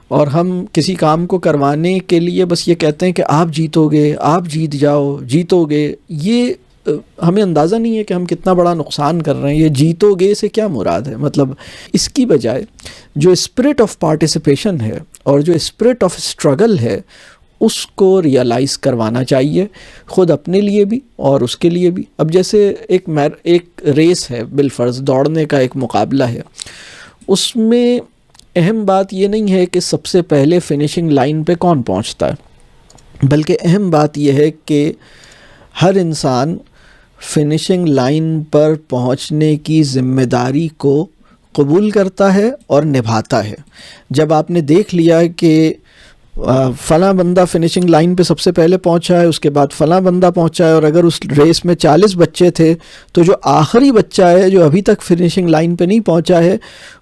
اور ہم کسی کام کو کروانے کے لیے بس یہ کہتے ہیں کہ آپ جیتو گے، آپ جیت جاؤ، جیتو گے، یہ ہمیں اندازہ نہیں ہے کہ ہم کتنا بڑا نقصان کر رہے ہیں۔ یہ جیتو گے سے کیا مراد ہے؟ مطلب اس کی بجائے جو اسپرٹ آف پارٹیسپیشن ہے اور جو اسپرٹ آف اسٹرگل ہے اس کو ریئلائز کروانا چاہیے، خود اپنے لیے بھی اور اس کے لیے بھی۔ اب جیسے ایک ریس ہے، بالفرض دوڑنے کا ایک مقابلہ ہے، اس میں اہم بات یہ نہیں ہے کہ سب سے پہلے فنیشنگ لائن پہ کون پہنچتا ہے، بلکہ اہم بات یہ ہے کہ ہر انسان فنیشنگ لائن پر پہنچنے کی ذمہ داری کو قبول کرتا ہے اور نبھاتا ہے۔ جب آپ نے دیکھ لیا کہ فلاں بندہ فنیشنگ لائن پہ سب سے پہلے پہنچا ہے، اس کے بعد فلاں بندہ پہنچا ہے، اور اگر اس ریس میں 40 بچے تھے تو جو آخری بچہ ہے جو ابھی تک فنیشنگ لائن پہ نہیں پہنچا ہے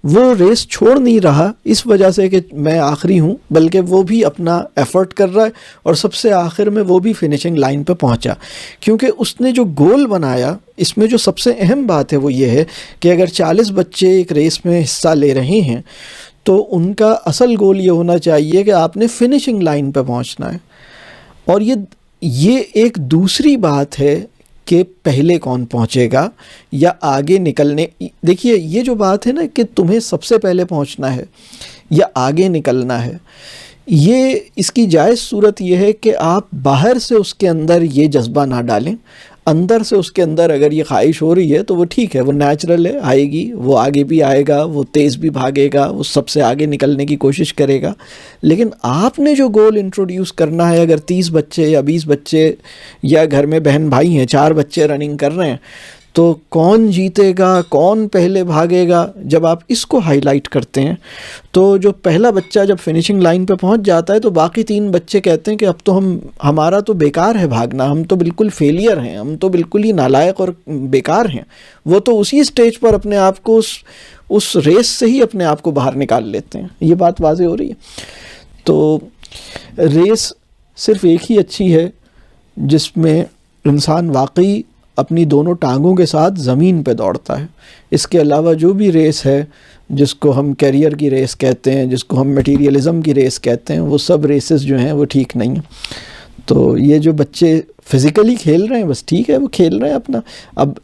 وہ ریس چھوڑ نہیں رہا اس وجہ سے کہ میں آخری ہوں، بلکہ وہ بھی اپنا ایفرٹ کر رہا ہے اور سب سے آخر میں وہ بھی فنیشنگ لائن پہ پہنچا، کیونکہ اس نے جو گول بنایا۔ اس میں جو سب سے اہم بات ہے وہ یہ ہے کہ اگر 40 بچے ایک ریس میں حصہ لے رہے ہیں تو ان کا اصل گول یہ ہونا چاہیے کہ آپ نے فنیشنگ لائن پہ پہنچنا ہے۔ اور یہ ایک دوسری بات ہے کہ پہلے کون پہنچے گا یا آگے نکلنے، دیکھیے یہ جو بات ہے نا کہ تمہیں سب سے پہلے پہنچنا ہے یا آگے نکلنا ہے، یہ اس کی جائز صورت یہ ہے کہ آپ باہر سے اس کے اندر یہ جذبہ نہ ڈالیں، اندر سے اس کے اندر اگر یہ خواہش ہو رہی ہے تو وہ ٹھیک ہے، وہ نیچرل ہے، آئے گی، وہ آگے بھی آئے گا، وہ تیز بھی بھاگے گا، وہ سب سے آگے نکلنے کی کوشش کرے گا۔ لیکن آپ نے جو گول انٹروڈیوس کرنا ہے، اگر 30 بچے یا 20 بچے یا گھر میں بہن بھائی ہیں 4 بچے رننگ کر رہے ہیں، تو کون جیتے گا، کون پہلے بھاگے گا، جب آپ اس کو ہائی لائٹ کرتے ہیں تو جو پہلا بچہ جب فنیشنگ لائن پہ پہنچ جاتا ہے تو باقی 3 بچے کہتے ہیں کہ اب تو ہمارا تو بیکار ہے بھاگنا، ہم تو بالکل فیلئر ہیں، ہم تو بالکل ہی نالائق اور بیکار ہیں۔ وہ تو اسی سٹیج پر اپنے آپ کو اس ریس سے ہی اپنے آپ کو باہر نکال لیتے ہیں۔ یہ بات واضح ہو رہی ہے؟ تو ریس صرف ایک ہی اچھی ہے جس میں انسان واقعی اپنی دونوں ٹانگوں کے ساتھ زمین پہ دوڑتا ہے۔ اس کے علاوہ جو بھی ریس ہے، جس کو ہم کیریئر کی ریس کہتے ہیں، جس کو ہم میٹیریلزم کی ریس کہتے ہیں، وہ سب ریسز جو ہیں وہ ٹھیک نہیں ہیں۔ تو یہ جو بچے فزیکلی کھیل رہے ہیں بس ٹھیک ہے، وہ کھیل رہے ہیں اپنا۔ اب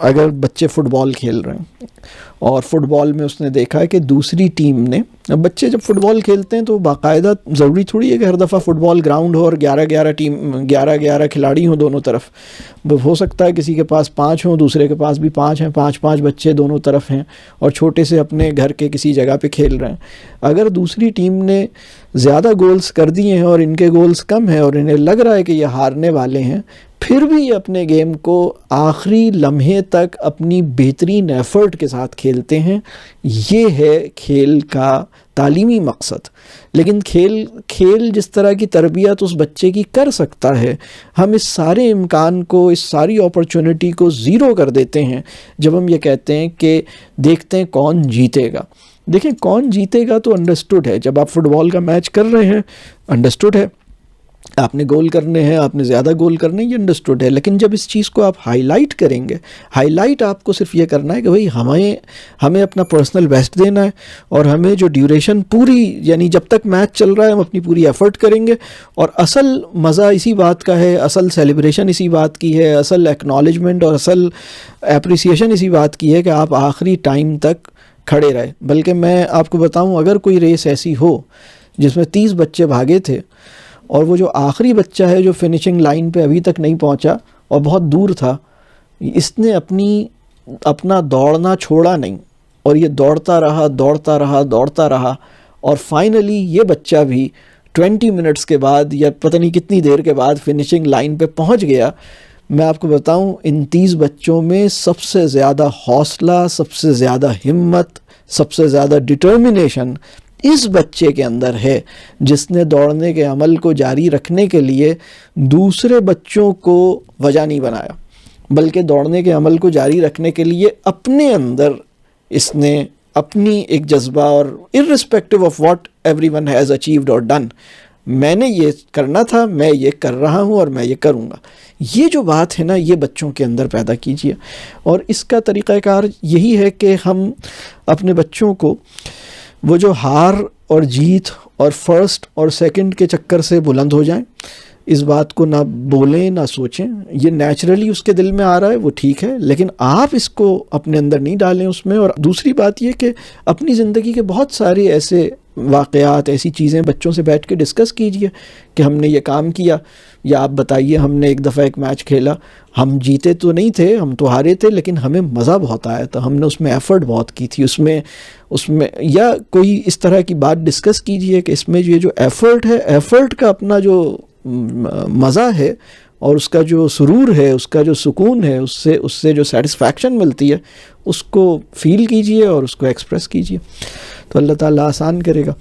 اگر بچے فٹ بال کھیل رہے ہیں اور فٹ بال میں اس نے دیکھا کہ دوسری ٹیم نے، اب بچے جب فٹ بال کھیلتے ہیں تو باقاعدہ ضروری تھوڑی ہے کہ ہر دفعہ فٹ بال گراؤنڈ ہو اور 11 کھلاڑی ہوں دونوں طرف۔ ہو سکتا ہے کسی کے پاس 5 ہوں، دوسرے کے پاس بھی 5 ہیں، 5 بچے دونوں طرف ہیں اور چھوٹے سے اپنے گھر کے کسی جگہ پہ کھیل رہے ہیں۔ اگر دوسری ٹیم نے زیادہ گولز کر دیے ہیں اور ان کے گولز کم ہیں اور انہیں لگ رہا ہے کہ یہ ہارنے والے ہیں، پھر بھی یہ اپنے گیم کو آخری لمحے تک اپنی بہترین ایفرٹ کے ساتھ کھیلتے ہیں۔ یہ ہے کھیل کا تعلیمی مقصد۔ لیکن کھیل جس طرح کی تربیت اس بچے کی کر سکتا ہے، ہم اس سارے امکان کو، اس ساری اپرچونٹی کو زیرو کر دیتے ہیں جب ہم یہ کہتے ہیں کہ دیکھتے ہیں کون جیتے گا۔ دیکھیں کون جیتے گا تو انڈرسٹوڈ ہے، جب آپ فٹ بال کا میچ کر رہے ہیں انڈرسٹوڈ ہے آپ نے گول کرنے ہیں، آپ نے زیادہ گول کرنے، یہ انڈرسٹوڈ ہے، لیکن جب اس چیز کو آپ ہائی لائٹ کریں گے، ہائی لائٹ آپ کو صرف یہ کرنا ہے کہ بھئی ہمیں اپنا پرسنل بیسٹ دینا ہے، اور ہمیں جو ڈیوریشن پوری، یعنی جب تک میچ چل رہا ہے ہم اپنی پوری ایفرٹ کریں گے، اور اصل مزہ اسی بات کا ہے، اصل سیلیبریشن اسی بات کی ہے، اصل ایکنالجمنٹ اور اصل اپریسیشن اسی بات کی ہے کہ آپ آخری ٹائم تک کھڑے رہے۔ بلکہ میں آپ کو بتاؤں، اگر کوئی ریس ایسی ہو جس میں 30 بچے بھاگے تھے، اور وہ جو آخری بچہ ہے جو فنیشنگ لائن پہ ابھی تک نہیں پہنچا اور بہت دور تھا، اس نے اپنا دوڑنا چھوڑا نہیں، اور یہ دوڑتا رہا، اور فائنلی یہ بچہ بھی 20 منٹس کے بعد یا پتہ نہیں کتنی دیر کے بعد فنیشنگ لائن پہ پہنچ گیا۔ میں آپ کو بتاؤں، ان 30 بچوں میں سب سے زیادہ حوصلہ، سب سے زیادہ ہمت، سب سے زیادہ ڈٹرمنیشن اس بچے کے اندر ہے، جس نے دوڑنے کے عمل کو جاری رکھنے کے لیے دوسرے بچوں کو وجہ نہیں بنایا، بلکہ دوڑنے کے عمل کو جاری رکھنے کے لیے اپنے اندر اس نے اپنی ایک جذبہ، اور irrespective of what everyone has achieved or done، میں نے یہ کرنا تھا، میں یہ کر رہا ہوں اور میں یہ کروں گا۔ یہ جو بات ہے نا، یہ بچوں کے اندر پیدا کیجیے، اور اس کا طریقہ کار یہی ہے کہ ہم اپنے بچوں کو وہ جو ہار اور جیت اور فرسٹ اور سیکنڈ کے چکر سے بلند ہو جائیں، اس بات کو نہ بولیں نہ سوچیں، یہ نیچرلی اس کے دل میں آ رہا ہے وہ ٹھیک ہے، لیکن آپ اس کو اپنے اندر نہیں ڈالیں اس میں۔ اور دوسری بات یہ کہ اپنی زندگی کے بہت سارے ایسے واقعات، ایسی چیزیں بچوں سے بیٹھ کے ڈسکس کیجئے کہ ہم نے یہ کام کیا، یا آپ بتائیے ہم نے ایک دفعہ ایک میچ کھیلا، ہم جیتے تو نہیں تھے، ہم تو ہارے تھے، لیکن ہمیں مزہ بہت آیا تھا، ہم نے اس میں ایفرٹ بہت کی تھی، اس میں یا کوئی اس طرح کی بات ڈسکس کیجئے کہ اس میں یہ جو ایفرٹ ہے، ایفرٹ کا اپنا جو مزہ ہے اور اس کا جو سرور ہے، اس کا جو سکون ہے، اس سے جو سیٹسفیکشن ملتی ہے، اس کو فیل کیجئے اور اس کو ایکسپریس کیجئے، تو اللہ تعالیٰ آسان کرے گا۔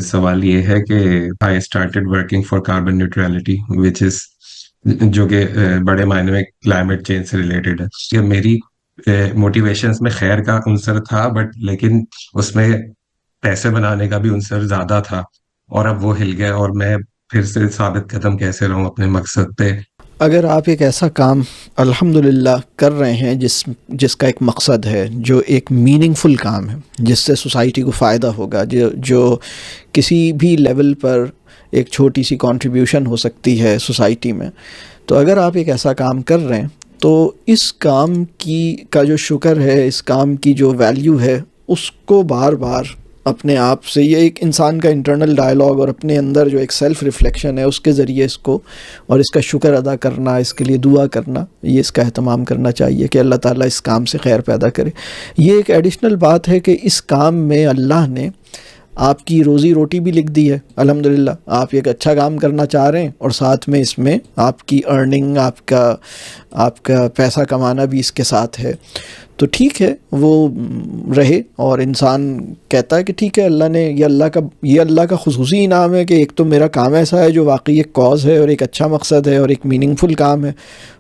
سوال یہ ہے کہ I started working for carbon neutrality which is جو کہ بڑے معنی میں کلائمیٹ چینج سے ریلیٹڈ ہے، کہ میری موٹیویشنز میں خیر کا عنصر تھا، بٹ لیکن اس میں پیسے بنانے کا بھی عنصر زیادہ تھا، اور اب وہ ہل گیا، اور میں پھر سے ثابت قدم کیسے رہوں اپنے مقصد پہ۔ اگر آپ ایک ایسا کام الحمدللہ کر رہے ہیں جس کا ایک مقصد ہے، جو ایک میننگ فل کام ہے، جس سے سوسائٹی کو فائدہ ہوگا، جو کسی بھی لیول پر ایک چھوٹی سی کنٹریبیوشن ہو سکتی ہے سوسائٹی میں، تو اگر آپ ایک ایسا کام کر رہے ہیں تو اس کام کا جو شکر ہے، اس کام کی جو ویلیو ہے، اس کو بار بار اپنے آپ سے، یہ ایک انسان کا انٹرنل ڈائلاگ اور اپنے اندر جو ایک سیلف ریفلیکشن ہے، اس کے ذریعے اس کو اور اس کا شکر ادا کرنا، اس کے لیے دعا کرنا، یہ اس کا اہتمام کرنا چاہیے کہ اللہ تعالیٰ اس کام سے خیر پیدا کرے۔ یہ ایک ایڈیشنل بات ہے کہ اس کام میں اللہ نے آپ کی روزی روٹی بھی لکھ دی ہے، الحمدللہ آپ ایک اچھا کام کرنا چاہ رہے ہیں، اور ساتھ میں اس میں آپ کی ارننگ، آپ کا پیسہ کمانا بھی اس کے ساتھ ہے، تو ٹھیک ہے وہ رہے۔ اور انسان کہتا ہے کہ ٹھیک ہے، اللہ نے یہ اللہ کا خصوصی انعام ہے کہ ایک تو میرا کام ایسا ہے جو واقعی ایک کاز ہے اور ایک اچھا مقصد ہے اور ایک میننگ فل کام ہے،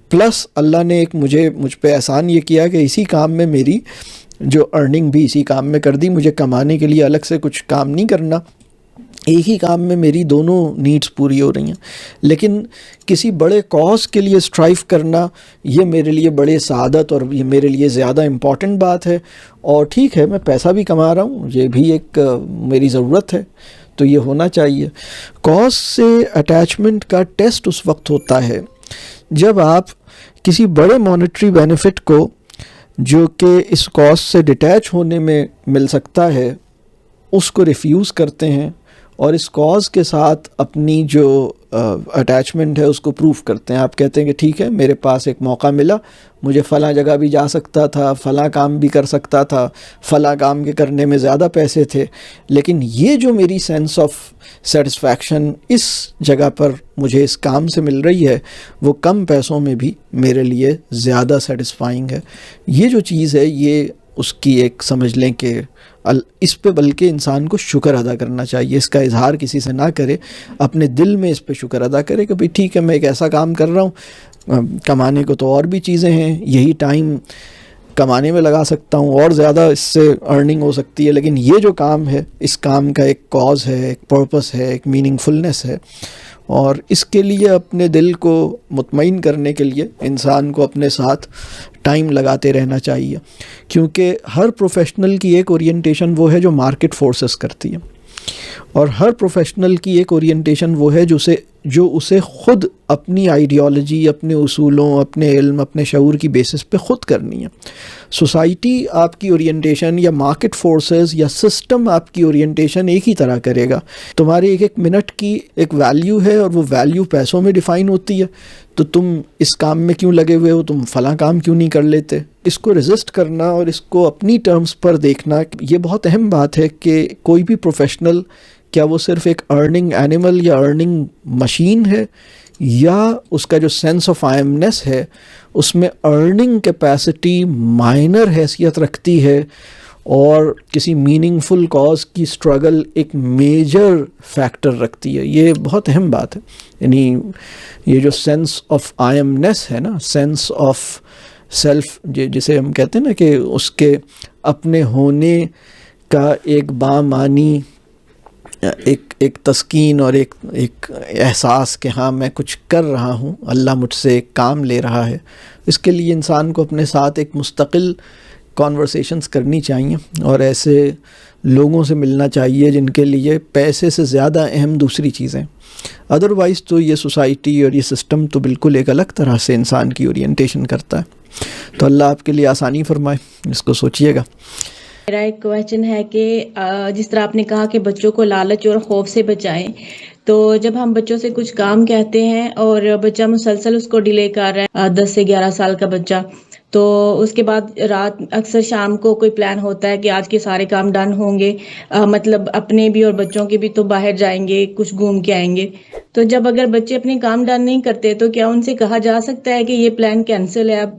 پلس اللہ نے ایک مجھ پہ احسان یہ کیا کہ اسی کام میں میری جو ارننگ بھی اسی کام میں کر دی، مجھے کمانے کے لیے الگ سے کچھ کام نہیں کرنا، ایک ہی کام میں میری دونوں نیڈز پوری ہو رہی ہیں۔ لیکن کسی بڑے کاز کے لیے اسٹرائیو کرنا، یہ میرے لیے بڑے سعادت اور یہ میرے لیے زیادہ امپورٹنٹ بات ہے، اور ٹھیک ہے میں پیسہ بھی کما رہا ہوں، یہ بھی ایک میری ضرورت ہے، تو یہ ہونا چاہیے۔ کاز سے اٹیچمنٹ کا ٹیسٹ اس وقت ہوتا ہے جب آپ کسی بڑے مانیٹری بینیفٹ کو، جو کہ اس کاز سے ڈیٹیچ ہونے میں مل سکتا ہے، اس کو ریفیوز کرتے ہیں، اور اس کاز کے ساتھ اپنی جو اٹیچمنٹ ہے اس کو پروف کرتے ہیں۔ آپ کہتے ہیں کہ ٹھیک ہے میرے پاس ایک موقع ملا، مجھے فلاں جگہ بھی جا سکتا تھا، فلاں کام بھی کر سکتا تھا، فلاں کام کے کرنے میں زیادہ پیسے تھے، لیکن یہ جو میری سینس آف سیٹسفیکشن اس جگہ پر مجھے اس کام سے مل رہی ہے، وہ کم پیسوں میں بھی میرے لیے زیادہ سیٹسفائنگ ہے۔ یہ جو چیز ہے، یہ اس کی ایک سمجھ لیں کہ اس پہ بلکہ انسان کو شکر ادا کرنا چاہیے، اس کا اظہار کسی سے نہ کرے، اپنے دل میں اس پہ شکر ادا کرے کہ بھئی ٹھیک ہے میں ایک ایسا کام کر رہا ہوں، کمانے کو تو اور بھی چیزیں ہیں، یہی ٹائم کمانے میں لگا سکتا ہوں اور زیادہ اس سے ارننگ ہو سکتی ہے، لیکن یہ جو کام ہے، اس کام کا ایک کاز ہے، ایک پرپس ہے، ایک میننگ فلنس ہے، اور اس کے لیے اپنے دل کو مطمئن کرنے کے لیے انسان کو اپنے ساتھ ٹائم لگاتے رہنا چاہیے، کیونکہ ہر پروفیشنل کی ایک اورینٹیشن وہ ہے جو مارکیٹ فورسز کرتی ہے، اور ہر پروفیشنل کی ایک اورینٹیشن وہ ہے جو اسے خود اپنی آئیڈیالوجی، اپنے اصولوں، اپنے علم، اپنے شعور کی بیسس پہ خود کرنی ہے۔ سوسائٹی آپ کی اورینٹیشن یا مارکیٹ فورسز یا سسٹم آپ کی اورینٹیشن ایک ہی طرح کرے گا۔ تمہارے ایک منٹ کی ایک ویلیو ہے، اور وہ ویلیو پیسوں میں ڈیفائن ہوتی ہے، تو تم اس کام میں کیوں لگے ہوئے ہو، تم فلاں کام کیوں نہیں کر لیتے۔ اس کو ریزسٹ کرنا اور اس کو اپنی ٹرمز پر دیکھنا، یہ بہت اہم بات ہے کہ کوئی بھی پروفیشنل کیا وہ صرف ایک ارننگ اینیمل یا ارننگ مشین ہے، یا اس کا جو سینس آف آئی ایمنیس ہے اس میں ارننگ کیپیسٹی مائنر حیثیت رکھتی ہے، اور کسی میننگ فل کاز کی اسٹرگل ایک میجر فیکٹر رکھتی ہے۔ یہ بہت اہم بات ہے، یعنی یہ جو سینس آف آئی ایمنیس ہے نا، سینس آف سیلف جسے ہم کہتے ہیں نا، کہ اس کے اپنے ہونے کا ایک بامعنی ایک تسکین اور ایک احساس کہ ہاں میں کچھ کر رہا ہوں، اللہ مجھ سے ایک کام لے رہا ہے۔ اس کے لیے انسان کو اپنے ساتھ ایک مستقل کانورسیشنز کرنی چاہیے، اور ایسے لوگوں سے ملنا چاہیے جن کے لیے پیسے سے زیادہ اہم دوسری چیزیں۔ ادروائز تو یہ سوسائٹی اور یہ سسٹم تو بالکل ایک الگ طرح سے انسان کی اورینٹیشن کرتا ہے۔ تو اللہ آپ کے لیے آسانی فرمائے، اس کو سوچیے گا۔ میرا ایک کویسچن ہے کہ جس طرح آپ نے کہا کہ بچوں کو لالچ اور خوف سے بچائیں، تو جب ہم بچوں سے کچھ کام کہتے ہیں اور بچہ مسلسل اس کو ڈیلے کر رہا ہے، 10 سے 11 سال کا بچہ، تو اس کے بعد رات اکثر شام کو کوئی پلان ہوتا ہے کہ آج کے سارے کام ڈن ہوں گے، مطلب اپنے بھی اور بچوں کے بھی، تو باہر جائیں گے، کچھ گھوم کے آئیں گے۔ تو جب اگر بچے اپنے کام ڈن نہیں کرتے تو کیا ان سے کہا جا سکتا ہے کہ یہ پلان کینسل ہے اب،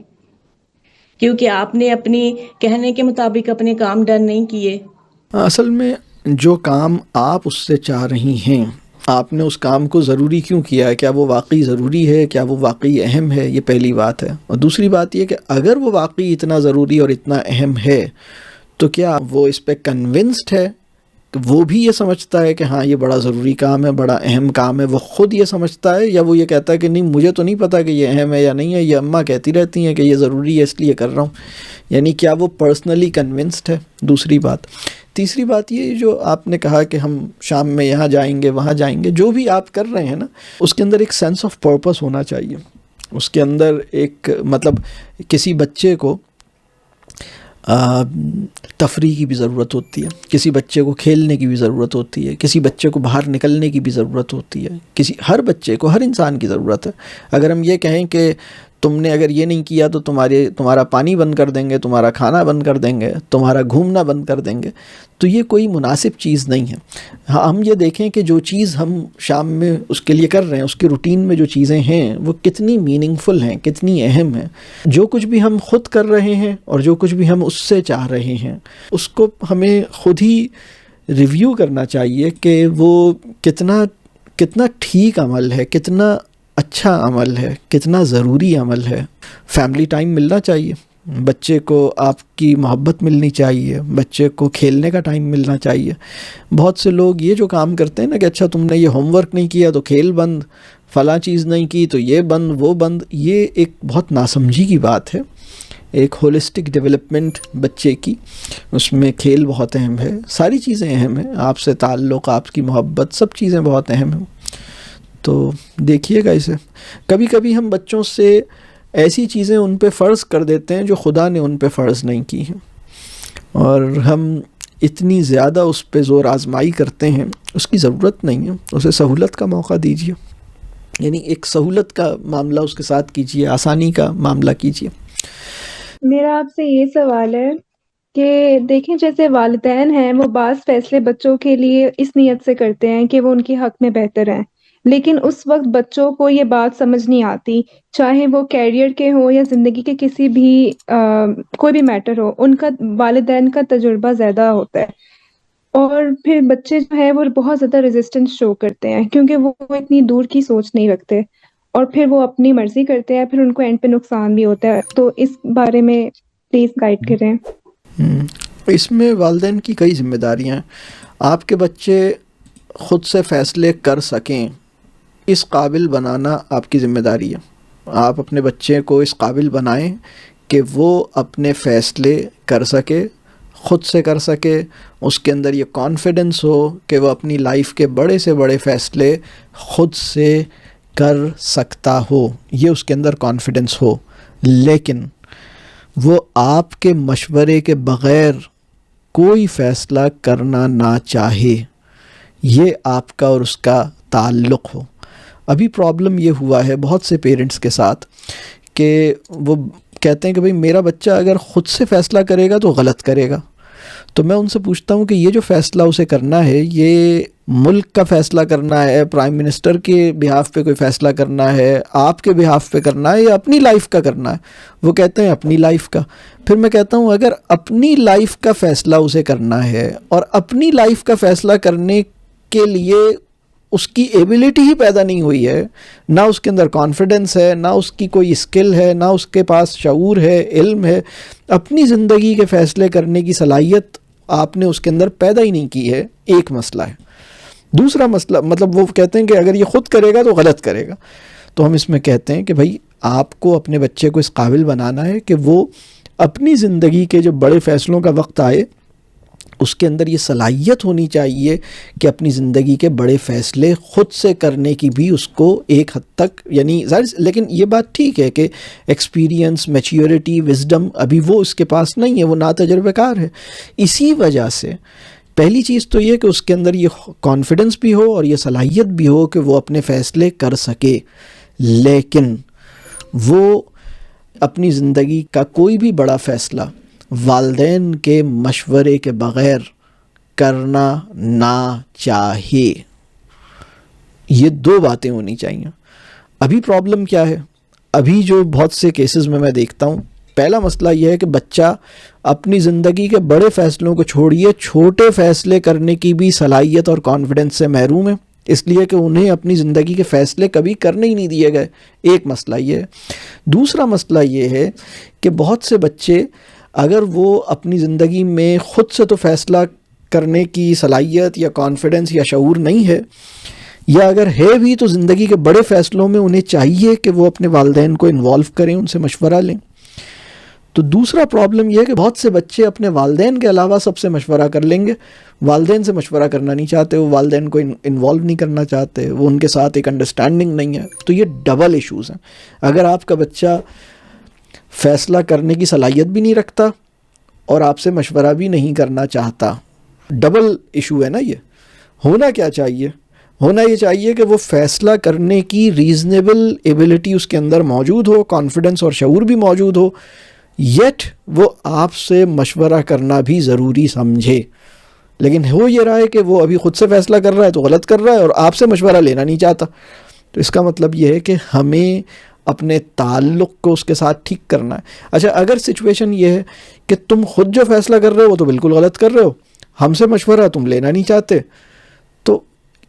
کیونکہ آپ نے اپنی کہنے کے مطابق اپنے کام ڈن نہیں کیے؟ اصل میں جو کام آپ اس سے چاہ رہی ہیں، آپ نے اس کام کو ضروری کیوں کیا ہے؟ کیا وہ واقعی ضروری ہے؟ کیا وہ واقعی اہم ہے؟ یہ پہلی بات ہے۔ اور دوسری بات یہ کہ اگر وہ واقعی اتنا ضروری اور اتنا اہم ہے تو کیا وہ اس پہ کنونسڈ ہے کہ وہ بھی یہ سمجھتا ہے کہ ہاں یہ بڑا ضروری کام ہے، بڑا اہم کام ہے، وہ خود یہ سمجھتا ہے، یا وہ یہ کہتا ہے کہ نہیں مجھے تو نہیں پتا کہ یہ اہم ہے یا نہیں ہے، یہ اماں کہتی رہتی ہیں کہ یہ ضروری ہے اس لیے کر رہا ہوں؟ یعنی کیا وہ پرسنلی کنونسڈ ہے؟ دوسری بات۔ تیسری بات یہ جو آپ نے کہا کہ ہم شام میں یہاں جائیں گے وہاں جائیں گے، جو بھی آپ کر رہے ہیں نا، اس کے اندر ایک سینس آف پرپس ہونا چاہیے۔ اس کے اندر ایک مطلب کسی بچے کو تفریح کی بھی ضرورت ہوتی ہے، کسی بچے کو کھیلنے کی بھی ضرورت ہوتی ہے، کسی بچے کو باہر نکلنے کی بھی ضرورت ہوتی ہے، ہر بچے کو، ہر انسان کی ضرورت ہے۔ اگر ہم یہ کہیں کہ تم نے اگر یہ نہیں کیا تو تمہارا پانی بند کر دیں گے، تمہارا کھانا بند کر دیں گے، تمہارا گھومنا بند کر دیں گے، تو یہ کوئی مناسب چیز نہیں ہے۔ ہاں، ہم یہ دیکھیں کہ جو چیز ہم شام میں اس کے لیے کر رہے ہیں، اس کے روٹین میں جو چیزیں ہیں وہ کتنی میننگ فل ہیں، کتنی اہم ہیں۔ جو کچھ بھی ہم خود کر رہے ہیں اور جو کچھ بھی ہم اس سے چاہ رہے ہیں، اس کو ہمیں خود ہی ریویو کرنا چاہیے کہ وہ کتنا ٹھیک عمل ہے، کتنا اچھا عمل ہے، کتنا ضروری عمل ہے۔ فیملی ٹائم ملنا چاہیے، بچے کو آپ کی محبت ملنی چاہیے، بچے کو کھیلنے کا ٹائم ملنا چاہیے۔ بہت سے لوگ یہ جو کام کرتے ہیں نا کہ اچھا تم نے یہ ہوم ورک نہیں کیا تو کھیل بند، فلاں چیز نہیں کی تو یہ بند وہ بند، یہ ایک بہت ناسمجھی کی بات ہے۔ ایک ہولسٹک ڈیولپمنٹ بچے کی، اس میں کھیل بہت اہم ہے، ساری چیزیں اہم ہیں، آپ سے تعلق، آپ کی محبت، سب چیزیں بہت اہم ہیں۔ تو دیکھیے گا اسے، کبھی کبھی ہم بچوں سے ایسی چیزیں ان پہ فرض کر دیتے ہیں جو خدا نے ان پہ فرض نہیں کی ہیں، اور ہم اتنی زیادہ اس پہ زور آزمائی کرتے ہیں، اس کی ضرورت نہیں ہے۔ اسے سہولت کا موقع دیجیے، یعنی ایک سہولت کا معاملہ اس کے ساتھ کیجیے، آسانی کا معاملہ کیجیے۔ میرا آپ سے یہ سوال ہے کہ دیکھیں جیسے والدین ہیں وہ بعض فیصلے بچوں کے لیے اس نیت سے کرتے ہیں کہ وہ ان کے حق میں بہتر ہیں، لیکن اس وقت بچوں کو یہ بات سمجھ نہیں آتی، چاہے وہ کیریئر کے ہو یا زندگی کے کسی بھی کوئی بھی میٹر ہو، ان کا والدین کا تجربہ زیادہ ہوتا ہے، اور پھر بچے جو ہے وہ بہت زیادہ ریزسٹنس شو کرتے ہیں کیونکہ وہ اتنی دور کی سوچ نہیں رکھتے، اور پھر وہ اپنی مرضی کرتے ہیں، پھر ان کو اینڈ پہ نقصان بھی ہوتا ہے۔ تو اس بارے میں پلیز گائیڈ کریں۔ اس میں والدین کی کئی ذمہ داریاں ہیں۔ آپ کے بچے خود سے فیصلے کر سکیں اس قابل بنانا آپ کی ذمہ داری ہے. آپ اپنے بچے کو اس قابل بنائیں کہ وہ اپنے فیصلے کر سکے, خود سے کر سکے, اس کے اندر یہ کانفیڈنس ہو کہ وہ اپنی لائف کے بڑے سے بڑے فیصلے خود سے کر سکتا ہو, یہ اس کے اندر کانفیڈنس ہو. لیکن وہ آپ کے مشورے کے بغیر کوئی فیصلہ کرنا نہ چاہے, یہ آپ کا اور اس کا تعلق ہو. ابھی پرابلم یہ ہوا ہے بہت سے پیرنٹس کے ساتھ کہ وہ کہتے ہیں کہ بھئی میرا بچہ اگر خود سے فیصلہ کرے گا تو غلط کرے گا. تو میں ان سے پوچھتا ہوں کہ یہ جو فیصلہ اسے کرنا ہے, یہ ملک کا فیصلہ کرنا ہے, پرائم منسٹر کے بہاف پہ کوئی فیصلہ کرنا ہے, آپ کے بہاف پہ کرنا ہے, یا اپنی لائف کا کرنا ہے؟ وہ کہتے ہیں اپنی لائف کا. پھر میں کہتا ہوں اگر اپنی لائف کا فیصلہ اسے کرنا ہے اور اپنی لائف کا فیصلہ کرنے کے لیے اس کی ایبلٹی ہی پیدا نہیں ہوئی ہے, نہ اس کے اندر کانفیڈنس ہے, نہ اس کی کوئی اسکل ہے, نہ اس کے پاس شعور ہے, علم ہے, اپنی زندگی کے فیصلے کرنے کی صلاحیت آپ نے اس کے اندر پیدا ہی نہیں کی ہے, ایک مسئلہ ہے. دوسرا مسئلہ مطلب وہ کہتے ہیں کہ اگر یہ خود کرے گا تو غلط کرے گا. تو ہم اس میں کہتے ہیں کہ بھائی آپ کو اپنے بچے کو اس قابل بنانا ہے کہ وہ اپنی زندگی کے جو بڑے فیصلوں کا وقت آئے اس کے اندر یہ صلاحیت ہونی چاہیے کہ اپنی زندگی کے بڑے فیصلے خود سے کرنے کی بھی اس کو ایک حد تک, یعنی لیکن یہ بات ٹھیک ہے کہ ایکسپیرینس, میچیورٹی, وزڈم ابھی وہ اس کے پاس نہیں ہے, وہ ناتجربہ کار ہے. اسی وجہ سے پہلی چیز تو یہ کہ اس کے اندر یہ کانفیڈنس بھی ہو اور یہ صلاحیت بھی ہو کہ وہ اپنے فیصلے کر سکے. لیکن وہ اپنی زندگی کا کوئی بھی بڑا فیصلہ والدین کے مشورے کے بغیر کرنا نہ چاہے. یہ دو باتیں ہونی چاہیے. ابھی پرابلم کیا ہے؟ ابھی جو بہت سے کیسز میں دیکھتا ہوں, پہلا مسئلہ یہ ہے کہ بچہ اپنی زندگی کے بڑے فیصلوں کو چھوڑیے چھوٹے فیصلے کرنے کی بھی صلاحیت اور کانفیڈنس سے محروم ہے, اس لیے کہ انہیں اپنی زندگی کے فیصلے کبھی کرنے ہی نہیں دیے گئے. ایک مسئلہ یہ ہے. دوسرا مسئلہ یہ ہے کہ بہت سے بچے اگر وہ اپنی زندگی میں خود سے تو فیصلہ کرنے کی صلاحیت یا کانفیڈنس یا شعور نہیں ہے, یا اگر ہے بھی تو زندگی کے بڑے فیصلوں میں انہیں چاہیے کہ وہ اپنے والدین کو انوالو کریں, ان سے مشورہ لیں. تو دوسرا پرابلم یہ ہے کہ بہت سے بچے اپنے والدین کے علاوہ سب سے مشورہ کر لیں گے, والدین سے مشورہ کرنا نہیں چاہتے, وہ والدین کو انوالو نہیں کرنا چاہتے, وہ ان کے ساتھ ایک انڈرسٹینڈنگ نہیں ہے. تو یہ ڈبل ایشوز ہیں. اگر آپ کا بچہ فیصلہ کرنے کی صلاحیت بھی نہیں رکھتا اور آپ سے مشورہ بھی نہیں کرنا چاہتا, ڈبل ایشو ہے نا یہ. ہونا کیا چاہیے؟ ہونا یہ چاہیے کہ وہ فیصلہ کرنے کی ریزنیبل ایبلٹی اس کے اندر موجود ہو, کانفیڈنس اور شعور بھی موجود ہو, یٹ وہ آپ سے مشورہ کرنا بھی ضروری سمجھے. لیکن ہو یہ رہا ہے کہ وہ ابھی خود سے فیصلہ کر رہا ہے تو غلط کر رہا ہے اور آپ سے مشورہ لینا نہیں چاہتا. تو اس کا مطلب یہ ہے کہ ہمیں اپنے تعلق کو اس کے ساتھ ٹھیک کرنا ہے. اچھا, اگر سچویشن یہ ہے کہ تم خود جو فیصلہ کر رہے ہو وہ تو بالکل غلط کر رہے ہو, ہم سے مشورہ تم لینا نہیں چاہتے, تو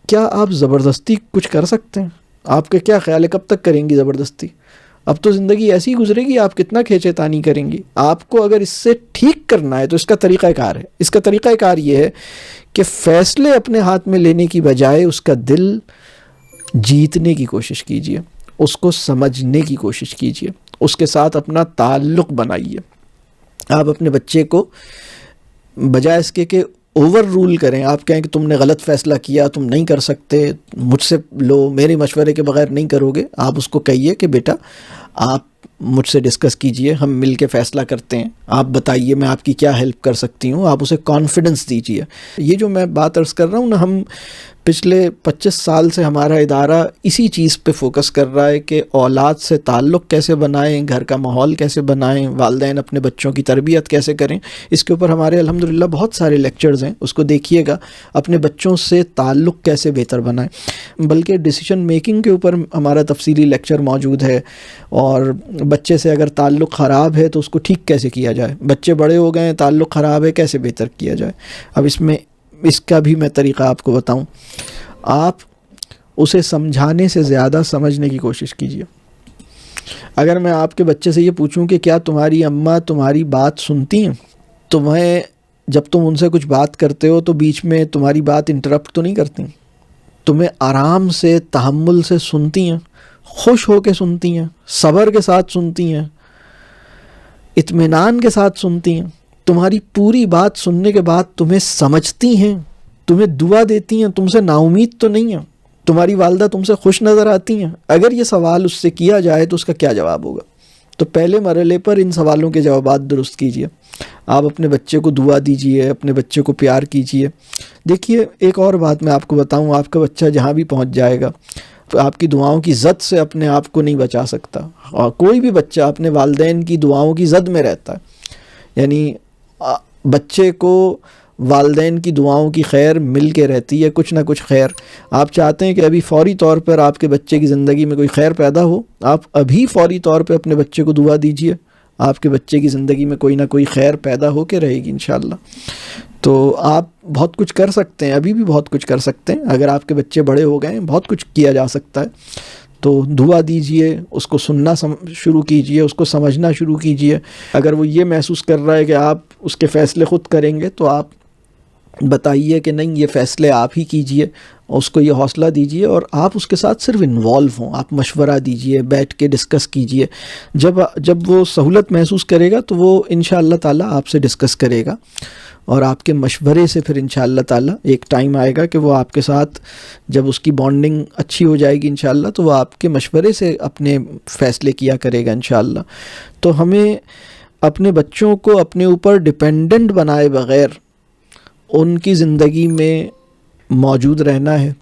کیا آپ زبردستی کچھ کر سکتے ہیں؟ آپ کا کیا خیال ہے کب تک کریں گی زبردستی؟ اب تو زندگی ایسی گزرے گی, آپ کتنا کھینچے تانی کریں گی؟ آپ کو اگر اس سے ٹھیک کرنا ہے تو اس کا طریقہ کار ہے. اس کا طریقہ کار یہ ہے کہ فیصلے اپنے ہاتھ میں لینے کی بجائے اس کا دل جیتنے کی کوشش کیجیے, اس کو سمجھنے کی کوشش کیجیے, اس کے ساتھ اپنا تعلق بنائیے. آپ اپنے بچے کو بجائے اس کے کہ اوور رول کریں, آپ کہیں کہ تم نے غلط فیصلہ کیا, تم نہیں کر سکتے, مجھ سے لو, میرے مشورے کے بغیر نہیں کرو گے. آپ اس کو کہیے کہ بیٹا آپ مجھ سے ڈسکس کیجئے, ہم مل کے فیصلہ کرتے ہیں, آپ بتائیے میں آپ کی کیا ہیلپ کر سکتی ہوں. آپ اسے کانفیڈنس دیجئے. یہ جو میں بات عرض کر رہا ہوں نا, ہم پچھلے 25 سال سے ہمارا ادارہ اسی چیز پہ فوکس کر رہا ہے کہ اولاد سے تعلق کیسے بنائیں, گھر کا ماحول کیسے بنائیں, والدین اپنے بچوں کی تربیت کیسے کریں. اس کے اوپر ہمارے الحمدللہ بہت سارے لیکچرز ہیں, اس کو دیکھیے گا. اپنے بچوں سے تعلق کیسے بہتر بنائیں, بلکہ ڈیسیشن میکنگ کے اوپر ہمارا تفصیلی لیکچر موجود ہے. اور بچے سے اگر تعلق خراب ہے تو اس کو ٹھیک کیسے کیا جائے, بچے بڑے ہو گئے ہیں تعلق خراب ہے کیسے بہتر کیا جائے. اب اس کا بھی میں طریقہ آپ کو بتاؤں. آپ اسے سمجھانے سے زیادہ سمجھنے کی کوشش کیجیے. اگر میں آپ کے بچے سے یہ پوچھوں کہ کیا تمہاری اماں تمہاری بات سنتی ہیں, تمہیں جب تم ان سے کچھ بات کرتے ہو تو بیچ میں تمہاری بات انٹرپٹ تو نہیں کرتی؟ تمہیں آرام سے تحمل سے سنتی ہیں، خوش ہو کے سنتی ہیں، صبر کے ساتھ سنتی ہیں، اطمینان کے ساتھ سنتی ہیں، تمہاری پوری بات سننے کے بعد تمہیں سمجھتی ہیں، تمہیں دعا دیتی ہیں، تم سے نا امید تو نہیں ہیں، تمہاری والدہ تم سے خوش نظر آتی ہیں. اگر یہ سوال اس سے کیا جائے تو اس کا کیا جواب ہوگا؟ تو پہلے مرحلے پر ان سوالوں کے جوابات درست کیجئے. آپ اپنے بچے کو دعا دیجئے، اپنے بچے کو پیار کیجئے. دیکھیے ایک اور بات میں آپ کو بتاؤں، آپ کا بچہ جہاں بھی پہنچ جائے گا تو آپ کی دعاؤں کی زد سے اپنے آپ کو نہیں بچا سکتا. اور کوئی بھی بچہ اپنے والدین کی دعاؤں کی زد میں رہتا ہے. یعنی بچے کو والدین کی دعاؤں کی خیر مل کے رہتی ہے، کچھ نہ کچھ خیر. آپ چاہتے ہیں کہ ابھی فوری طور پر آپ کے بچے کی زندگی میں کوئی خیر پیدا ہو، آپ ابھی فوری طور پہ اپنے بچے کو دعا دیجئے، آپ کے بچے کی زندگی میں کوئی نہ کوئی خیر پیدا ہو کے رہے گی انشاءاللہ. تو آپ بہت کچھ کر سکتے ہیں، ابھی بھی بہت کچھ کر سکتے ہیں. اگر آپ کے بچے بڑے ہو گئے ہیں بہت کچھ کیا جا سکتا ہے. تو دعا دیجئے، اس کو سننا شروع کیجئے، اس کو سمجھنا شروع کیجئے. اگر وہ یہ محسوس کر رہا ہے کہ آپ اس کے فیصلے خود کریں گے تو آپ بتائیے کہ نہیں، یہ فیصلے آپ ہی کیجئے، اس کو یہ حوصلہ دیجئے، اور آپ اس کے ساتھ صرف انوالو ہوں. آپ مشورہ دیجئے، بیٹھ کے ڈسکس کیجئے. جب وہ سہولت محسوس کرے گا تو وہ انشاءاللہ تعالی آپ سے ڈسکس کرے گا، اور آپ کے مشورے سے پھر انشاءاللہ تعالی ایک ٹائم آئے گا کہ وہ آپ کے ساتھ، جب اس کی بانڈنگ اچھی ہو جائے گی انشاءاللہ، تو وہ آپ کے مشورے سے اپنے فیصلے کیا کرے گا انشاءاللہ. تو ہمیں اپنے بچوں کو اپنے اوپر ڈیپینڈنٹ بنائے بغیر ان کی زندگی میں موجود رہنا ہے.